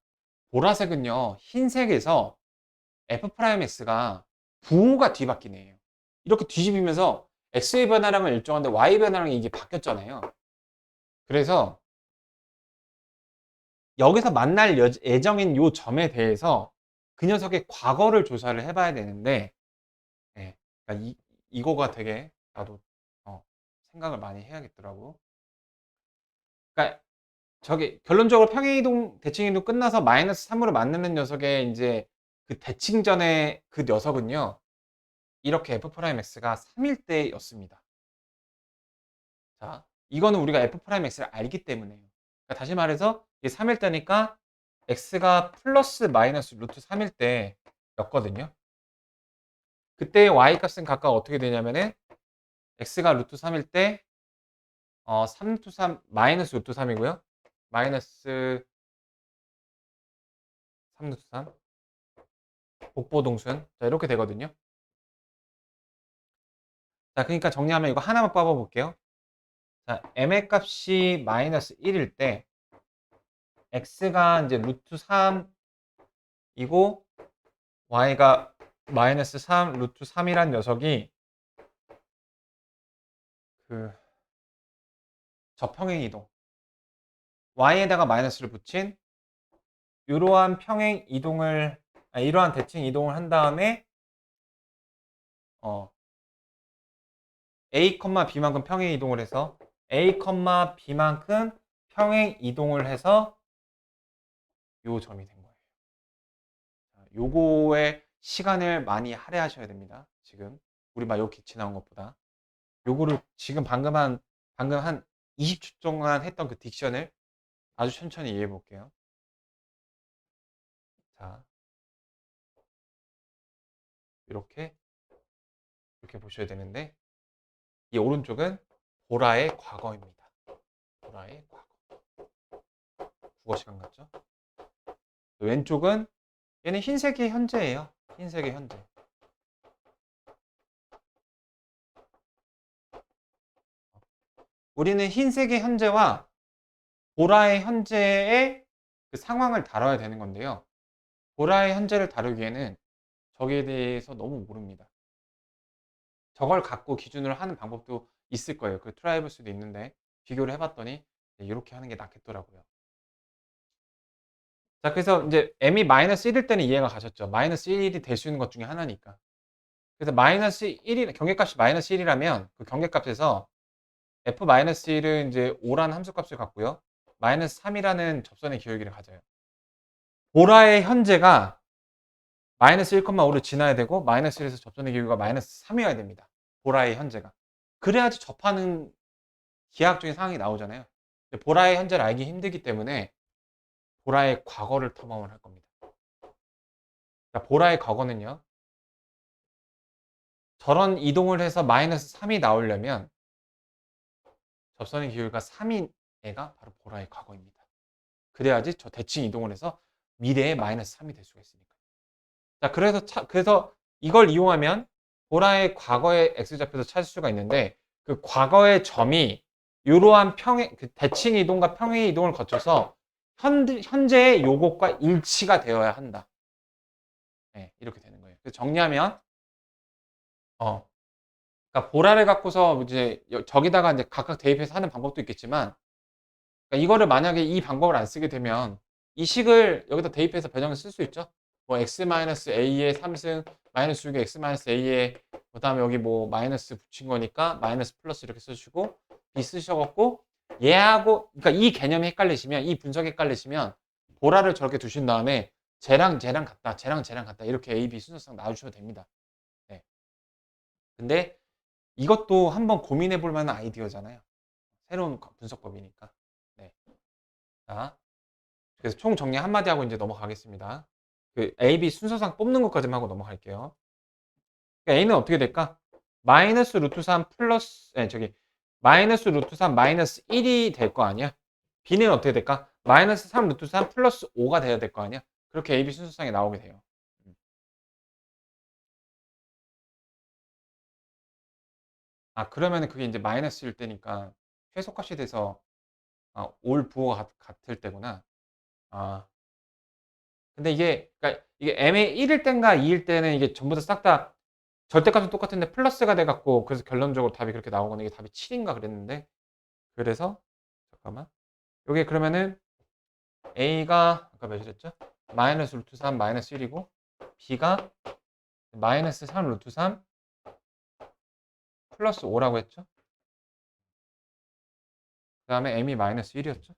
보라색은요. 흰색에서 f'x가 부호가 뒤바뀌네요. 이렇게 뒤집으면서 x의 변화량은 일정한데 y 변화량이 이게 바뀌었잖아요. 그래서 여기서 만날 예정인 요 점에 대해서 그 녀석의 과거를 조사를 해봐야 되는데, 네, 그러니까 이거가 되게 나도 생각을 많이 해야겠더라고. 그러니까 저기 결론적으로 평행이동 대칭이동 끝나서 마이너스 3으로 만드는 녀석의 이제 그 대칭 전에 그 녀석은요, 이렇게 f'x가 3일 때였습니다. 자, 이거는 우리가 f'x를 알기 때문에요. 그러니까 다시 말해서 이게 3일 때니까 x가 플러스 마이너스 루트 3일 때였거든요. 그때 y 값은 각각 어떻게 되냐면은 x가 루트 3일 때 3 루트 3 마이너스 루트 3이고요. 마이너스 3 루트 3 복보동순. 자, 이렇게 되거든요. 자, 그러니까 정리하면 이거 하나만 뽑아 볼게요. 자, m의 값이 마이너스 1일 때 x가 이제 루트 3이고 y가 마이너스 3 루트 3이란 녀석이 그 저평행 이동 y에다가 마이너스를 붙인 이러한 평행 이동을 이러한 대칭 이동을 한 다음에 a, b만큼 평행 이동을 해서 a, b만큼 평행 이동을 해서 요 점이 된 거예요. 요거에 시간을 많이 할애하셔야 됩니다. 지금 우리 막 이렇게 지나온 것보다 요거를 지금 방금 한 20초 동안 했던 그 딕션을 아주 천천히 이해해 볼게요. 자, 이렇게 보셔야 되는데 이 오른쪽은 보라의 과거입니다. 보라의 과거. 국어 시간 같죠? 왼쪽은 얘는 흰색이 현재예요. 흰색의 현재. 우리는 흰색의 현재와 보라의 현재의 그 상황을 다뤄야 되는 건데요. 보라의 현재를 다루기에는 저기에 대해서 너무 모릅니다. 저걸 갖고 기준으로 하는 방법도 있을 거예요. 그 트라이 해볼 수도 있는데 비교를 해봤더니 이렇게 하는 게 낫겠더라고요. 자, 그래서 이제 m이 마이너스 1일 때는 이해가 가셨죠. 마이너스 1이 될 수 있는 것 중에 하나니까. 그래서 마이너스 1이, 경계값이 마이너스 1이라면 그 경계값에서 f-1은 이제 5라는 함수값을 갖고요. 마이너스 3이라는 접선의 기울기를 가져요. 보라의 현재가 마이너스 1,5를 지나야 되고 마이너스 1에서 접선의 기울기가 마이너스 3이어야 됩니다. 보라의 현재가. 그래야지 접하는 기하학적인 상황이 나오잖아요. 보라의 현재를 알기 힘들기 때문에 보라의 과거를 탐험을 할 겁니다. 그러니까 보라의 과거는요. 저런 이동을 해서 마이너스 3이 나오려면 접선의 기울기가 3인 애가 바로 보라의 과거입니다. 그래야지 저 대칭 이동을 해서 미래에 마이너스 3이 될 수가 있으니까. 자, 그래서 이걸 이용하면 보라의 과거의 x좌표도 찾을 수가 있는데 그 과거의 점이 이러한 그 대칭 이동과 평행 이동을 거쳐서 현재의 요것과 일치가 되어야 한다. 네, 이렇게 되는 거예요. 그래서 정리하면 그러니까 보라를 갖고서 이제 저기다가 이제 각각 대입해서 하는 방법도 있겠지만 그러니까 이거를 만약에 이 방법을 안 쓰게 되면 이 식을 여기다 대입해서 변형을 쓸 수 있죠. 뭐 x-a의 3승 마이너스 6의 x-a의 그 다음에 여기 뭐 마이너스 붙인 거니까 마이너스 플러스 이렇게 쓰시고 b 쓰셔갖고 얘하고 그러니까 이 개념이 헷갈리시면 이 분석이 헷갈리시면 보라를 저렇게 두신 다음에 쟤랑 같다 쟤랑 같다 이렇게 a, b 순서상 놔주셔도 됩니다. 네. 근데 이것도 한번 고민해 볼 만한 아이디어잖아요. 새로운 분석법이니까. 네. 자, 그래서 총 정리 한마디 하고 이제 넘어가겠습니다. 그 A, B 순서상 뽑는 것까지만 하고 넘어갈게요. 그러니까 A는 어떻게 될까? 마이너스 루트 3 플러스, 마이너스 루트 3 마이너스 1이 될 거 아니야? B는 어떻게 될까? 마이너스 3 루트 3 플러스 5가 돼야 될 거 아니야? 그렇게 A, B 순서상에 나오게 돼요. 아, 그러면은 그게 이제 마이너스일 때니까 최소값이 돼서 올 부호가 같을 때구나. 아, 근데 그러니까 이게 m의 1일 땐가 2일 때는 이게 전부 다 싹 다 절대값은 똑같은데 플러스가 돼갖고 그래서 결론적으로 답이 그렇게 나오거나 이게 답이 7인가 그랬는데 그래서 잠깐만 요게 그러면은 a가 아까 몇이랬죠? 마이너스 루트 3 마이너스 1이고 b가 마이너스 3 루트 3 플러스 5라고 했죠? 그 다음에 m이 마이너스 1이었죠?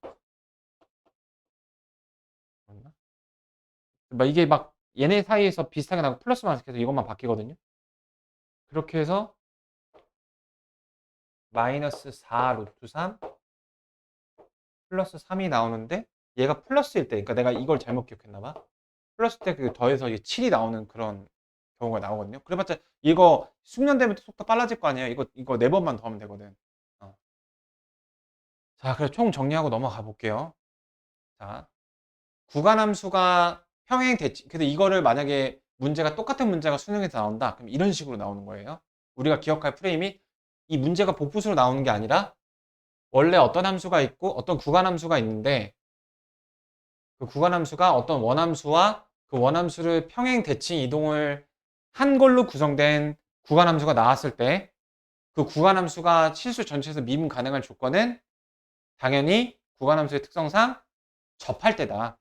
막 이게 막 얘네 사이에서 비슷하게 나고 플러스 마이너스 해서 이것만 바뀌거든요. 그렇게 해서 마이너스 4 루트 3 플러스 3이 나오는데 얘가 플러스일 때 그러니까 내가 이걸 잘못 기억했나 봐. 플러스 때 그 더해서 이게 7이 나오는 그런 경우가 나오거든요. 그래봤자 이거 숙련되면 속도 빨라질 거 아니에요. 이거 4번만 더 하면 되거든. 자, 그래서 총 정리하고 넘어가 볼게요. 자, 구간함수가 평행 대칭. 근데 이거를 만약에 문제가 똑같은 문제가 수능에서 나온다. 그럼 이런 식으로 나오는 거예요. 우리가 기억할 프레임이 이 문제가 복붙으로 나오는 게 아니라 원래 어떤 함수가 있고 어떤 구간함수가 있는데 그 구간함수가 어떤 원함수와 그 원함수를 평행 대칭 이동을 한 걸로 구성된 구간함수가 나왔을 때 그 구간함수가 실수 전체에서 미분 가능한 조건은 당연히 구간함수의 특성상 접할 때다.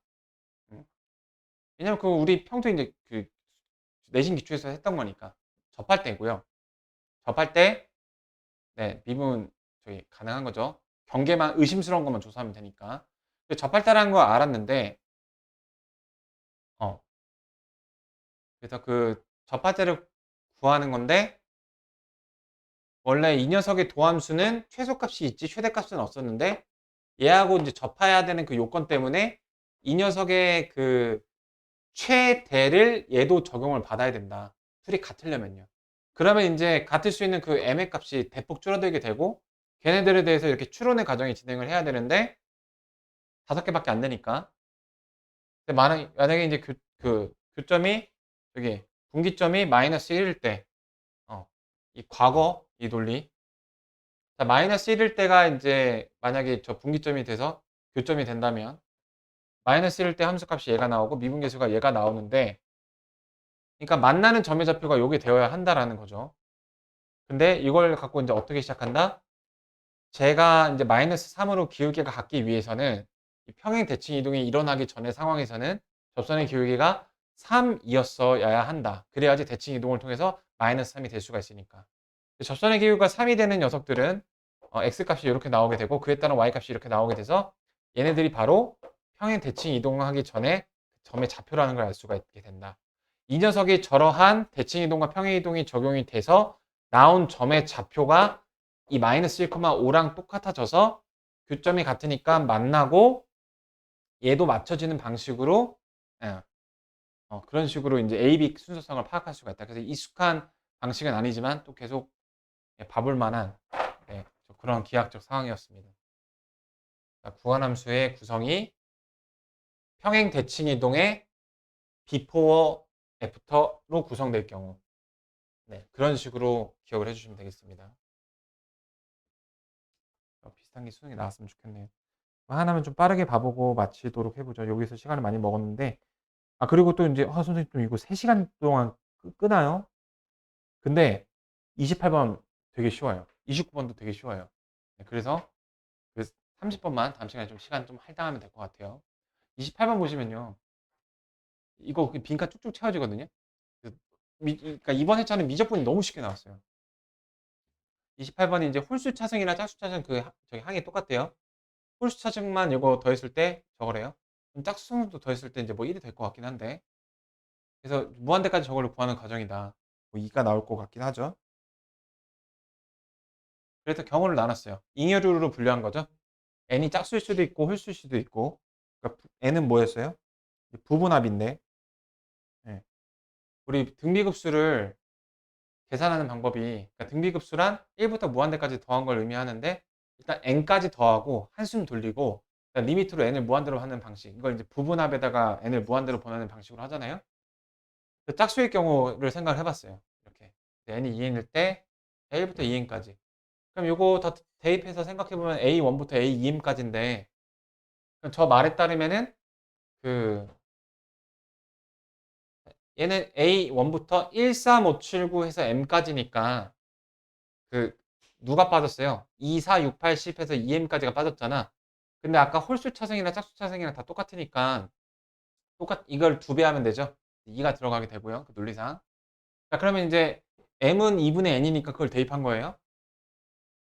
왜냐면 그 우리 평소에 이제 그 내신 기초에서 했던 거니까 접할 때고요. 접할 때 네, 미분 저기 가능한 거죠. 경계만 의심스러운 것만 조사하면 되니까. 접할 때라는 거 알았는데 그래서 그 접할 때를 구하는 건데 원래 이 녀석의 도함수는 최소값이 있지 최대값은 없었는데 얘하고 이제 접해야 되는 그 요건 때문에 이 녀석의 그 최대를 얘도 적용을 받아야 된다. 둘이 같으려면요. 그러면 이제 같을 수 있는 그 m의 값이 대폭 줄어들게 되고 걔네들에 대해서 이렇게 추론의 과정이 진행을 해야 되는데 5개밖에 안 되니까. 근데 만약에 이제 그 교점이 저기 분기점이 마이너스 1일 때 이 과거 이 논리 자, 마이너스 1일 때가 이제 만약에 저 분기점이 돼서 교점이 된다면 마이너스 1일 때 함수값이 얘가 나오고 미분계수가 얘가 나오는데 그러니까 만나는 점의 좌표가 요게 되어야 한다라는 거죠. 근데 이걸 갖고 이제 어떻게 시작한다? 제가 이제 마이너스 3으로 기울기가 같기 위해서는 이 평행 대칭 이동이 일어나기 전의 상황에서는 접선의 기울기가 3이었어야 한다. 그래야지 대칭 이동을 통해서 마이너스 3이 될 수가 있으니까. 접선의 기울기가 3이 되는 녀석들은 x값이 이렇게 나오게 되고 그에 따른 y값이 이렇게 나오게 돼서 얘네들이 바로 평행 대칭 이동하기 전에 점의 좌표라는 걸 알 수가 있게 된다. 이 녀석이 저러한 대칭 이동과 평행 이동이 적용이 돼서 나온 점의 좌표가 이 마이너스 1,5랑 똑같아져서 교점이 같으니까 만나고 얘도 맞춰지는 방식으로 예, 그런 식으로 이제 A, B 순서성을 파악할 수가 있다. 그래서 익숙한 방식은 아니지만 또 계속 봐볼 만한 그런 기하학적 상황이었습니다. 구한함수의 구성이 평행 대칭 이동의 before, after로 구성될 경우 그런 식으로 기억을 해주시면 되겠습니다. 비슷한 게 수능이 나왔으면 좋겠네요. 하나만 좀 빠르게 봐보고 마치도록 해보죠. 여기서 시간을 많이 먹었는데 그리고 또 이제 선생님 좀 이거 3시간 동안 끄나요? 근데 28번 되게 쉬워요. 29번도 되게 쉬워요. 그래서 그 30번만 다음 시간에 좀 시간 좀 할당하면 될 것 같아요. 28번 보시면요. 이거 빈칸 쭉쭉 채워지거든요. 그러니까 이번 회차는 미적분이 너무 쉽게 나왔어요. 28번이 이제 홀수 차승이나 짝수 차승 저기 항이 똑같대요. 홀수 차승만 이거 더했을 때 저거래요. 그럼 짝수도 더했을 때 이제 뭐 1이 될 것 같긴 한데. 그래서 무한대까지 저걸로 구하는 과정이다. 뭐 2가 나올 것 같긴 하죠. 그래서 경우를 나눴어요. 잉여류로 분류한 거죠. n이 짝수일 수도 있고 홀수일 수도 있고. 그러니까 n은 뭐였어요? 부분합인데. 네. 우리 등비급수를 계산하는 방법이 그러니까 등비급수란 1부터 무한대까지 더한 걸 의미하는데 일단 n까지 더하고 한숨 돌리고 리미트로 n을 무한대로 하는 방식 이걸 이제 부분합에다가 n을 무한대로 보내는 방식으로 하잖아요. 그 짝수일 경우를 생각을 해봤어요. 이렇게 n이 2n일 때 1부터 2n까지 그럼 이거 더 대입해서 생각해보면 a1부터 a2n까지인데 저 말에 따르면은 그 얘는 a1부터 1, 3, 5, 7, 9 해서 m까지니까 그 누가 빠졌어요? 2, 4, 6, 8, 10 해서 2m까지가 빠졌잖아. 근데 아까 홀수 차승이나 짝수 차승이랑 다 똑같으니까 이걸 2배 하면 되죠. 2가 들어가게 되고요. 그 논리상. 자, 그러면 이제 m은 2분의 n이니까 그걸 대입한 거예요.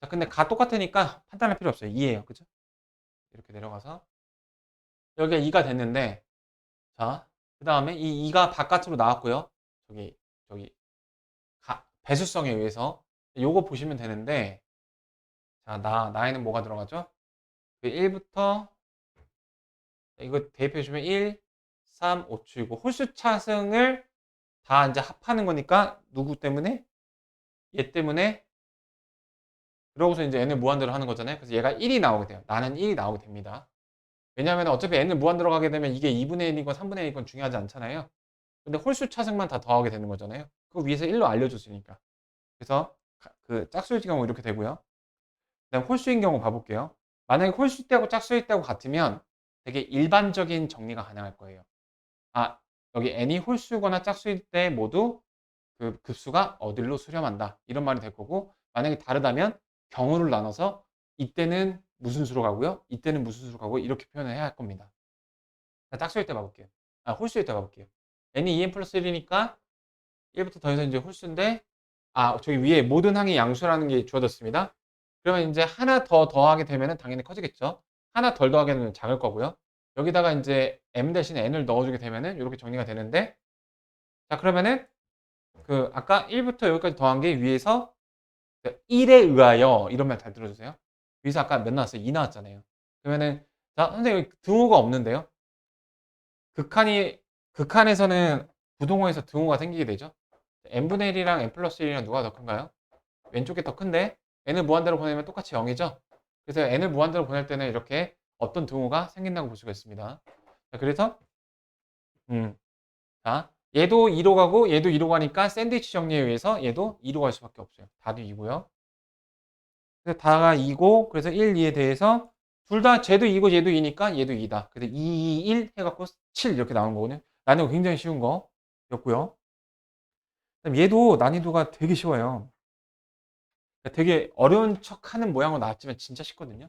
자, 근데 가 똑같으니까 판단할 필요 없어요. 2예요. 그죠? 이렇게 내려가서 여기가 2가 됐는데 자, 그 다음에 이 2가 바깥으로 나왔고요. 저기 배수성에 의해서 요거 보시면 되는데 자, 나에는 뭐가 들어가죠? 그 1부터 이거 대입해 주면 1, 3, 5, 7, 9 홀수 차승을 다 이제 합하는 거니까 누구 때문에? 얘 때문에 그러고서 이제 n을 무한대로 하는 거잖아요. 그래서 얘가 1이 나오게 돼요. 나는 1이 나오게 됩니다. 왜냐하면 어차피 n을 무한대로 가게 되면 이게 2분의 1이건 3분의 1이건 중요하지 않잖아요. 근데 홀수 차승만 다 더하게 되는 거잖아요. 그거 위에서 1로 알려줬으니까. 그래서 그 짝수일 경우 이렇게 되고요. 그다음 홀수인 경우 봐볼게요. 만약에 홀수 때하고 짝수일 때하고 같으면 되게 일반적인 정리가 가능할 거예요. 여기 n이 홀수거나 짝수일 때 모두 그 급수가 어딜로 수렴한다. 이런 말이 될 거고, 만약에 다르다면 경우를 나눠서 이때는 무슨 수로 가고요. 이때는 무슨 수로 가고 이렇게 표현을 해야 할 겁니다. 자, 짝수일 때 봐볼게요. 홀수일 때 봐볼게요. n이 2n 플러스 1이니까 1부터 더해서 이제 홀수인데, 저기 위에 모든 항의 양수라는 게 주어졌습니다. 그러면 이제 하나 더 더하게 되면 당연히 커지겠죠. 하나 덜 더하게 되면 작을 거고요. 여기다가 이제 m 대신에 n을 넣어주게 되면은 이렇게 정리가 되는데, 자, 그러면은 그 아까 1부터 여기까지 더한 게 위에서 1에 의하여 이런 말 잘 들어주세요. 위에서 아까 몇 나왔어요? 2 나왔잖아요. 그러면은 자, 선생님 등호가 없는데요. 극한에서는 부등호에서 등호가 생기게 되죠. n분의 1이랑 n 플러스 1이랑 누가 더 큰가요? 왼쪽이 더 큰데 n을 무한대로 보내면 똑같이 0이죠. 그래서 n을 무한대로 보낼 때는 이렇게 어떤 등호가 생긴다고 볼 수가 있습니다. 자, 그래서 자, 얘도 2로 가고 얘도 2로 가니까 샌드위치 정리에 의해서 얘도 2로 갈 수밖에 없어요. 다도 2고요. 그래서 다가 2고 그래서 1, 2에 대해서 둘 다 쟤도 2고 얘도 2니까 얘도 2다. 그래서 2, 2, 1 해갖고 7 이렇게 나오는 거거든요. 난이도 굉장히 쉬운 거였고요. 그다음 얘도 난이도가 되게 쉬워요. 그러니까 되게 어려운 척 하는 모양으로 나왔지만 진짜 쉽거든요.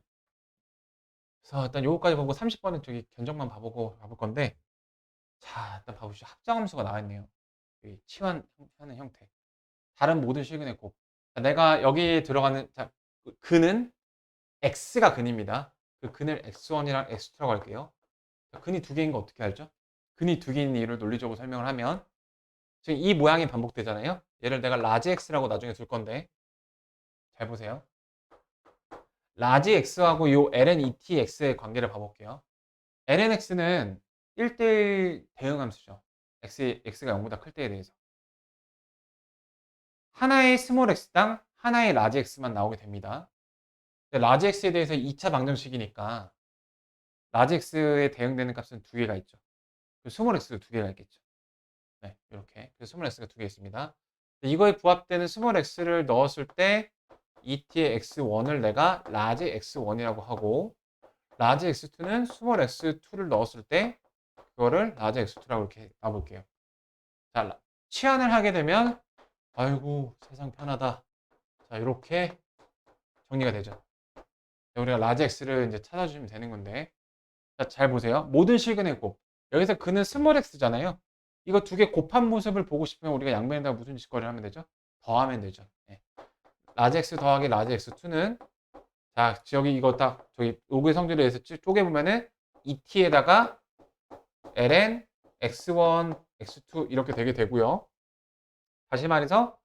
그래서 일단 요거까지 보고 30번은 저기 견적만 봐보고 가볼 건데 자, 일단 봐보시죠. 합성함수가 나왔네요. 이 치환하는 형태. 다른 모든 실근의 곱. 자, 내가 여기에 들어가는, 자, 근은 x가 근입니다. 그 근을 x1이랑 x2라고 할게요. 자, 근이 두 개인 거 어떻게 알죠? 근이 두 개인 이유를 논리적으로 설명을 하면 지금 이 모양이 반복되잖아요. 얘를 내가 라지 x라고 나중에 둘 건데 잘 보세요. 라지 x하고 요 ln etx의 관계를 봐볼게요. ln x는 1대1 대응함수죠. x가 0보다 클 때에 대해서. 하나의 스몰 x당 하나의 라지 x만 나오게 됩니다. 라지 x에 대해서 2차 방정식이니까 라지 x에 대응되는 값은 두 개가 있죠. 스몰 x도 두 개가 있겠죠. 네, 이렇게. 그래서 스몰 x가 두 개 있습니다. 이거에 부합되는 스몰 x를 넣었을 때 et의 x1을 내가 라지 x1이라고 하고 라지 x2는 스몰 x2를 넣었을 때 그거를 라지 x2라고 이렇게 놔볼게요. 자, 치환을 하게 되면 아이고 세상 편하다. 자, 이렇게 정리가 되죠. 우리가 라지 x를 이제 찾아주시면 되는 건데 자, 잘 보세요. 모든 실근의 곱. 여기서 근은 스몰 x잖아요. 이거 두 개 곱한 모습을 보고 싶으면 우리가 양변에다가 무슨 짓거리를 하면 되죠? 더하면 되죠. 네. 라지 x 더하기 라지 x2는 자, 여기 이거 딱 저기 로그의 성질에 의해서 쪼개보면은 et에다가 ln x1, x2 이렇게 되게 되고요. 다시 말해서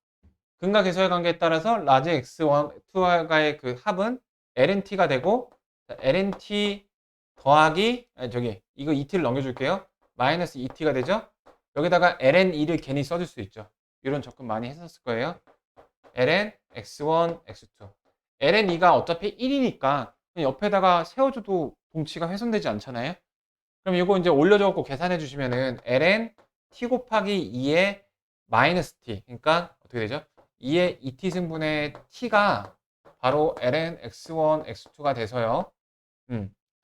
근과 계수의 관계에 따라서 라지 x1, 2와의 그 합은 lnt가 되고 lnt 더하기 아니 저기 이거 et를 넘겨줄게요. 마이너스 et가 되죠. 여기다가 ln2를 괜히 써줄 수 있죠. 이런 접근 많이 했었을 거예요. ln x1, x2 ln2가 어차피 1이니까 옆에다가 세워줘도 동치가 훼손되지 않잖아요. 그럼 이거 이제 올려줘갖고 계산해 주시면은 ln t 곱하기 2의 마이너스 t 그러니까 어떻게 되죠? 2의 2t 승분의 t가 바로 ln x1, x2가 돼서요.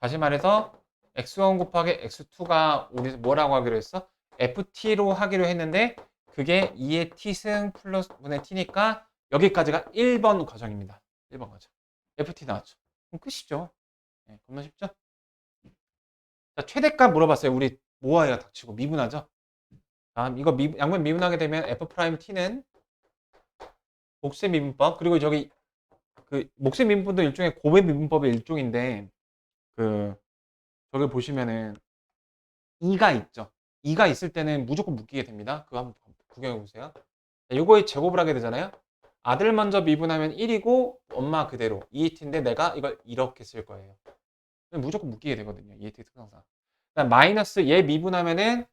다시 말해서 x1 곱하기 x2가 우리 뭐라고 하기로 했어? ft로 하기로 했는데 그게 2의 t승 플러스 분의 t니까 여기까지가 1번 과정입니다. 1번 과정. ft 나왔죠. 그럼 끝이죠. 네, 겁나 쉽죠? 자, 최대값 물어봤어요. 우리 모아이가 닥치고 미분하죠. 다음 이거 양변 미분하게 되면 f't는 목세 미분법 그리고 저기 그 목세 미분법도 일종의 곱의 미분법의 일종인데 그 저기 보시면은 2가 있죠. 2가 있을 때는 무조건 묶이게 됩니다. 그거 한번 구경해 보세요. 이거의 제곱을 하게 되잖아요. 아들 먼저 미분하면 1이고 엄마 그대로 2t인데 내가 이걸 이렇게 쓸 거예요. 무조건 묶이게 되거든요. 2t 특성상. 그다음 마이너스 얘 미분하면은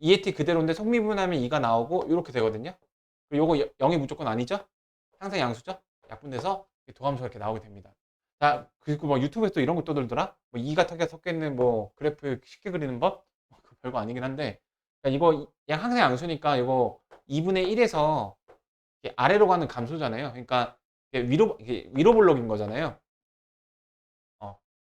2t 그대로인데 속미분하면 2가 나오고 이렇게 되거든요. 그리고 요거 0이 무조건 아니죠? 항상 양수죠? 약분돼서 도함수가 이렇게 나오게 됩니다. 자, 그리고 뭐 유튜브에서 또 이런 거 떠들더라? 뭐 2가 섞여 있는 뭐 그래프 쉽게 그리는 법? 그 별거 아니긴 한데 그러니까 이거 항상 양수니까 이거 2분의 1에서 아래로 가는 감소잖아요. 그러니까 위로 볼록인 거잖아요.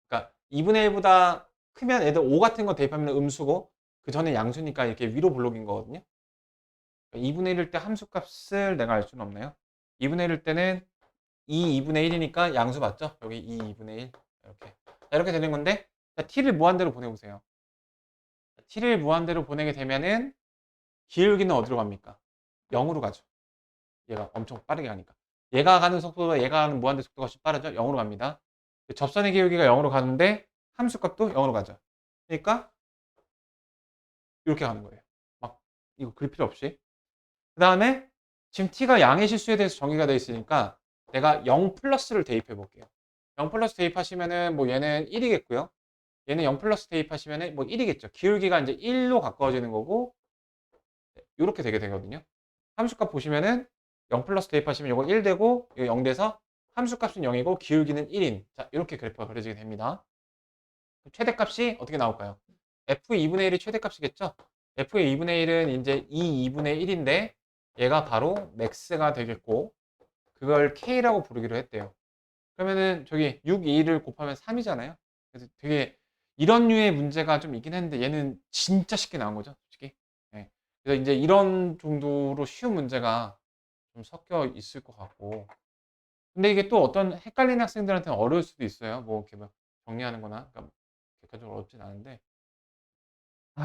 그러니까 2분의 1보다 크면 애들 5 같은 거 대입하면 음수고 그 전에 양수니까 이렇게 위로 볼록인 거거든요. 2분의 1일 때 함수값을 내가 알 수는 없나요? 2분의 1일 때는 2분의 1이니까 양수 맞죠? 여기 2분의 1 이렇게 자, 이렇게 되는 건데 자, t를 무한대로 보내보세요. t를 무한대로 보내게 되면은 기울기는 어디로 갑니까? 0으로 가죠. 얘가 엄청 빠르게 가니까 얘가 가는 속도보다 얘가 가는 무한대 속도가 훨씬 빠르죠? 0으로 갑니다. 접선의 기울기가 0으로 가는데 함수값도 0으로 가죠. 그러니까 이렇게 가는 거예요. 막 이거 그릴 필요 없이. 그 다음에 지금 t가 양의 실수에 대해서 정의가 되어 있으니까 내가 0 플러스를 대입해 볼게요. 0 플러스 대입하시면은 뭐 얘는 1이겠고요. 얘는 0 플러스 대입하시면은 뭐 1이겠죠. 기울기가 이제 1로 가까워지는 거고 이렇게 되게 되거든요. 함수값 보시면은 0 플러스 대입하시면 이거 1 되고 이거 0 돼서 함수값은 0이고 기울기는 1인. 자, 이렇게 그래프가 그려지게 됩니다. 최대값이 어떻게 나올까요? f2분의 1이 최대값이겠죠? f의 2분의 1은 이제 2분의 1인데 얘가 바로 max가 되겠고 그걸 k라고 부르기로 했대요. 그러면은 저기 6, 2를 곱하면 3이잖아요. 그래서 되게 이런 류의 문제가 좀 있긴 했는데 얘는 진짜 쉽게 나온 거죠, 솔직히. 네. 그래서 이제 이런 정도로 쉬운 문제가 좀 섞여 있을 것 같고. 근데 이게 또 어떤 헷갈리는 학생들한테는 어려울 수도 있어요. 뭐 이렇게 막 정리하는 거나. 그러니까 객관적으로 어렵진 않은데.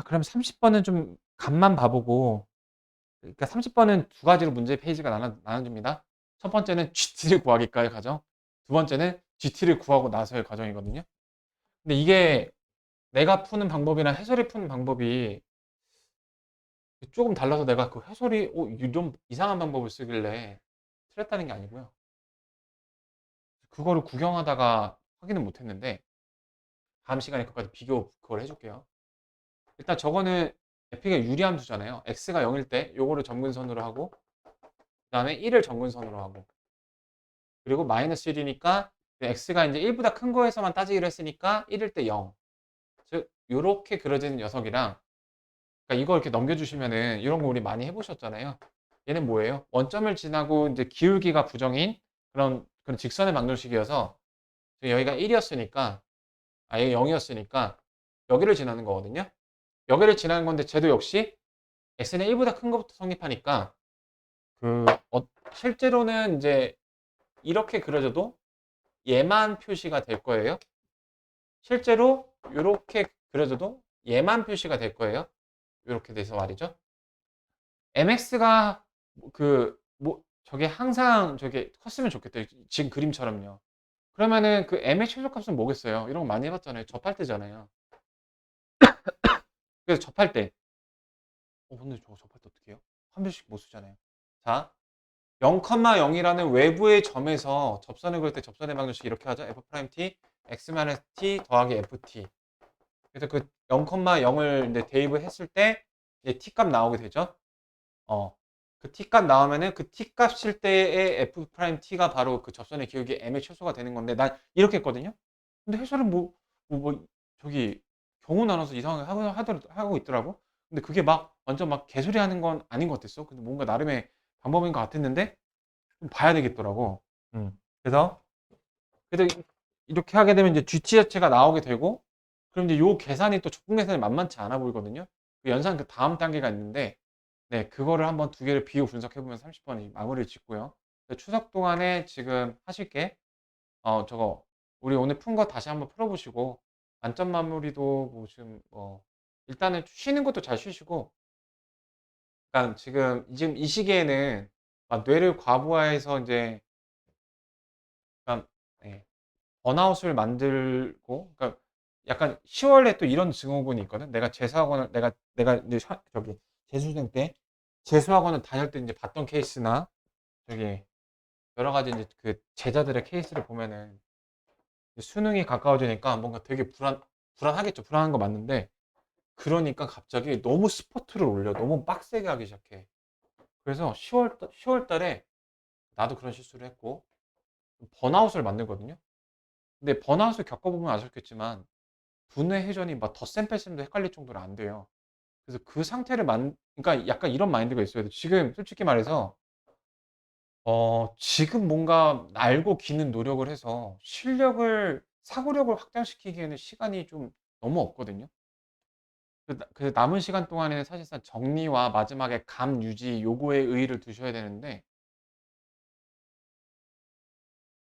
그럼 30번은 좀 간만 봐 보고, 그러니까 30번은 두 가지로 문제 페이지가 나눠집니다. 첫 번째는 GT를 구하기까지 과정, 두 번째는 GT를 구하고 나서의 과정이거든요. 근데 이게 내가 푸는 방법이랑 해설이 푸는 방법이 조금 달라서 내가 그 해설이 좀 이상한 방법을 쓰길래 틀렸다는 게 아니고요. 그거를 구경하다가 확인은 못 했는데 다음 시간에 그것까지 비교 그걸 해줄게요. 일단 저거는 f가 유리함 수잖아요. x가 0일 때 요거를 점근선으로 하고, 그 다음에 1을 점근선으로 하고, 그리고 마이너스 1이니까 x가 이제 1보다 큰 거에서만 따지기로 했으니까 1일 때 0. 즉 요렇게 그려지는 녀석이랑, 그러니까 이거 이렇게 넘겨주시면은 이런 거 우리 많이 해보셨잖아요. 얘는 뭐예요? 원점을 지나고 이제 기울기가 부정인 그런 직선의 방정식이어서 여기가 1이었으니까, 여기 0이었으니까 여기를 지나는 거거든요. 여기를 지나는 건데 쟤도 역시 x는 1보다 큰 것부터 성립하니까 그 실제로는 이제 이렇게 그려져도 얘만 표시가 될 거예요. 실제로 이렇게 그려져도 얘만 표시가 될 거예요. 이렇게 돼서 말이죠. mx가 저게 항상 저게 컸으면 좋겠다. 지금 그림처럼요. 그러면은 그 m의 최소값은 뭐겠어요? 이런 거 많이 해봤잖아요. 접할 때잖아요. 그래서 접할 때, 근데 저거 접할 때 어떻게 해요? 한 별씩 못 쓰잖아요. 자, 0,0이라는 외부의 점에서 접선을 그릴 때 접선의 방정식 이렇게 하죠. f'(t) x-t 더하기 ft. 그래서 그 0,0을 이제 대입을 했을 때 이제 t 값 나오게 되죠. 그 t 값 나오면은 그 t 값일 때의 f't가 바로 그 접선의 기울기 m의 최소가 되는 건데, 난 이렇게 했거든요. 근데 해설은 저기 경우 나눠서 이상하게 하고 있더라고. 근데 그게 막 완전 막 개소리 하는 건 아닌 것 같았어. 근데 뭔가 나름의 방법인 것 같았는데 좀 봐야 되겠더라고. 그래서 이렇게 하게 되면 이제 GT 자체가 나오게 되고, 그럼 이제 요 계산이 또 적분 계산이 만만치 않아 보이거든요. 그 연산 그 다음 단계가 있는데, 네, 그거를 한번 두 개를 비교 분석해보면 30번이 마무리를 짓고요. 추석 동안에 지금 하실 게, 저거, 우리 오늘 푼 거 다시 한번 풀어보시고, 만점 마무리도 뭐 지금, 일단은 쉬는 것도 잘 쉬시고, 그러니까 지금 이 시기에는 막 뇌를 과부하해서 이제, 그러니까, 네, 번아웃을 만들고, 그러니까 약간 10월에 또 이런 증후군이 있거든. 내가 재수학원을, 내가 이제 저기, 재수생 때, 재수학원을 다닐 때 이제 봤던 케이스나, 저기, 여러 가지 이제 그 제자들의 케이스를 보면은 수능이 가까워지니까 뭔가 되게 불안하겠죠. 불안한 거 맞는데, 그러니까 갑자기 너무 스포트를 올려. 너무 빡세게 하기 시작해. 그래서 10월 달에 나도 그런 실수를 했고, 번아웃을 만들거든요. 근데 번아웃을 겪어보면 아셨겠지만, 분해 회전이 막 덧셈 뺄셈도 헷갈릴 정도로 안 돼요. 그래서 그 상태를 그러니까 약간 이런 마인드가 있어야 돼. 지금 솔직히 말해서, 지금 뭔가 알고 기는 노력을 해서 사고력을 확장시키기에는 시간이 좀 너무 없거든요. 그 남은 시간 동안에는 사실상 정리와 마지막에 감 유지 요거에 의의를 두셔야 되는데,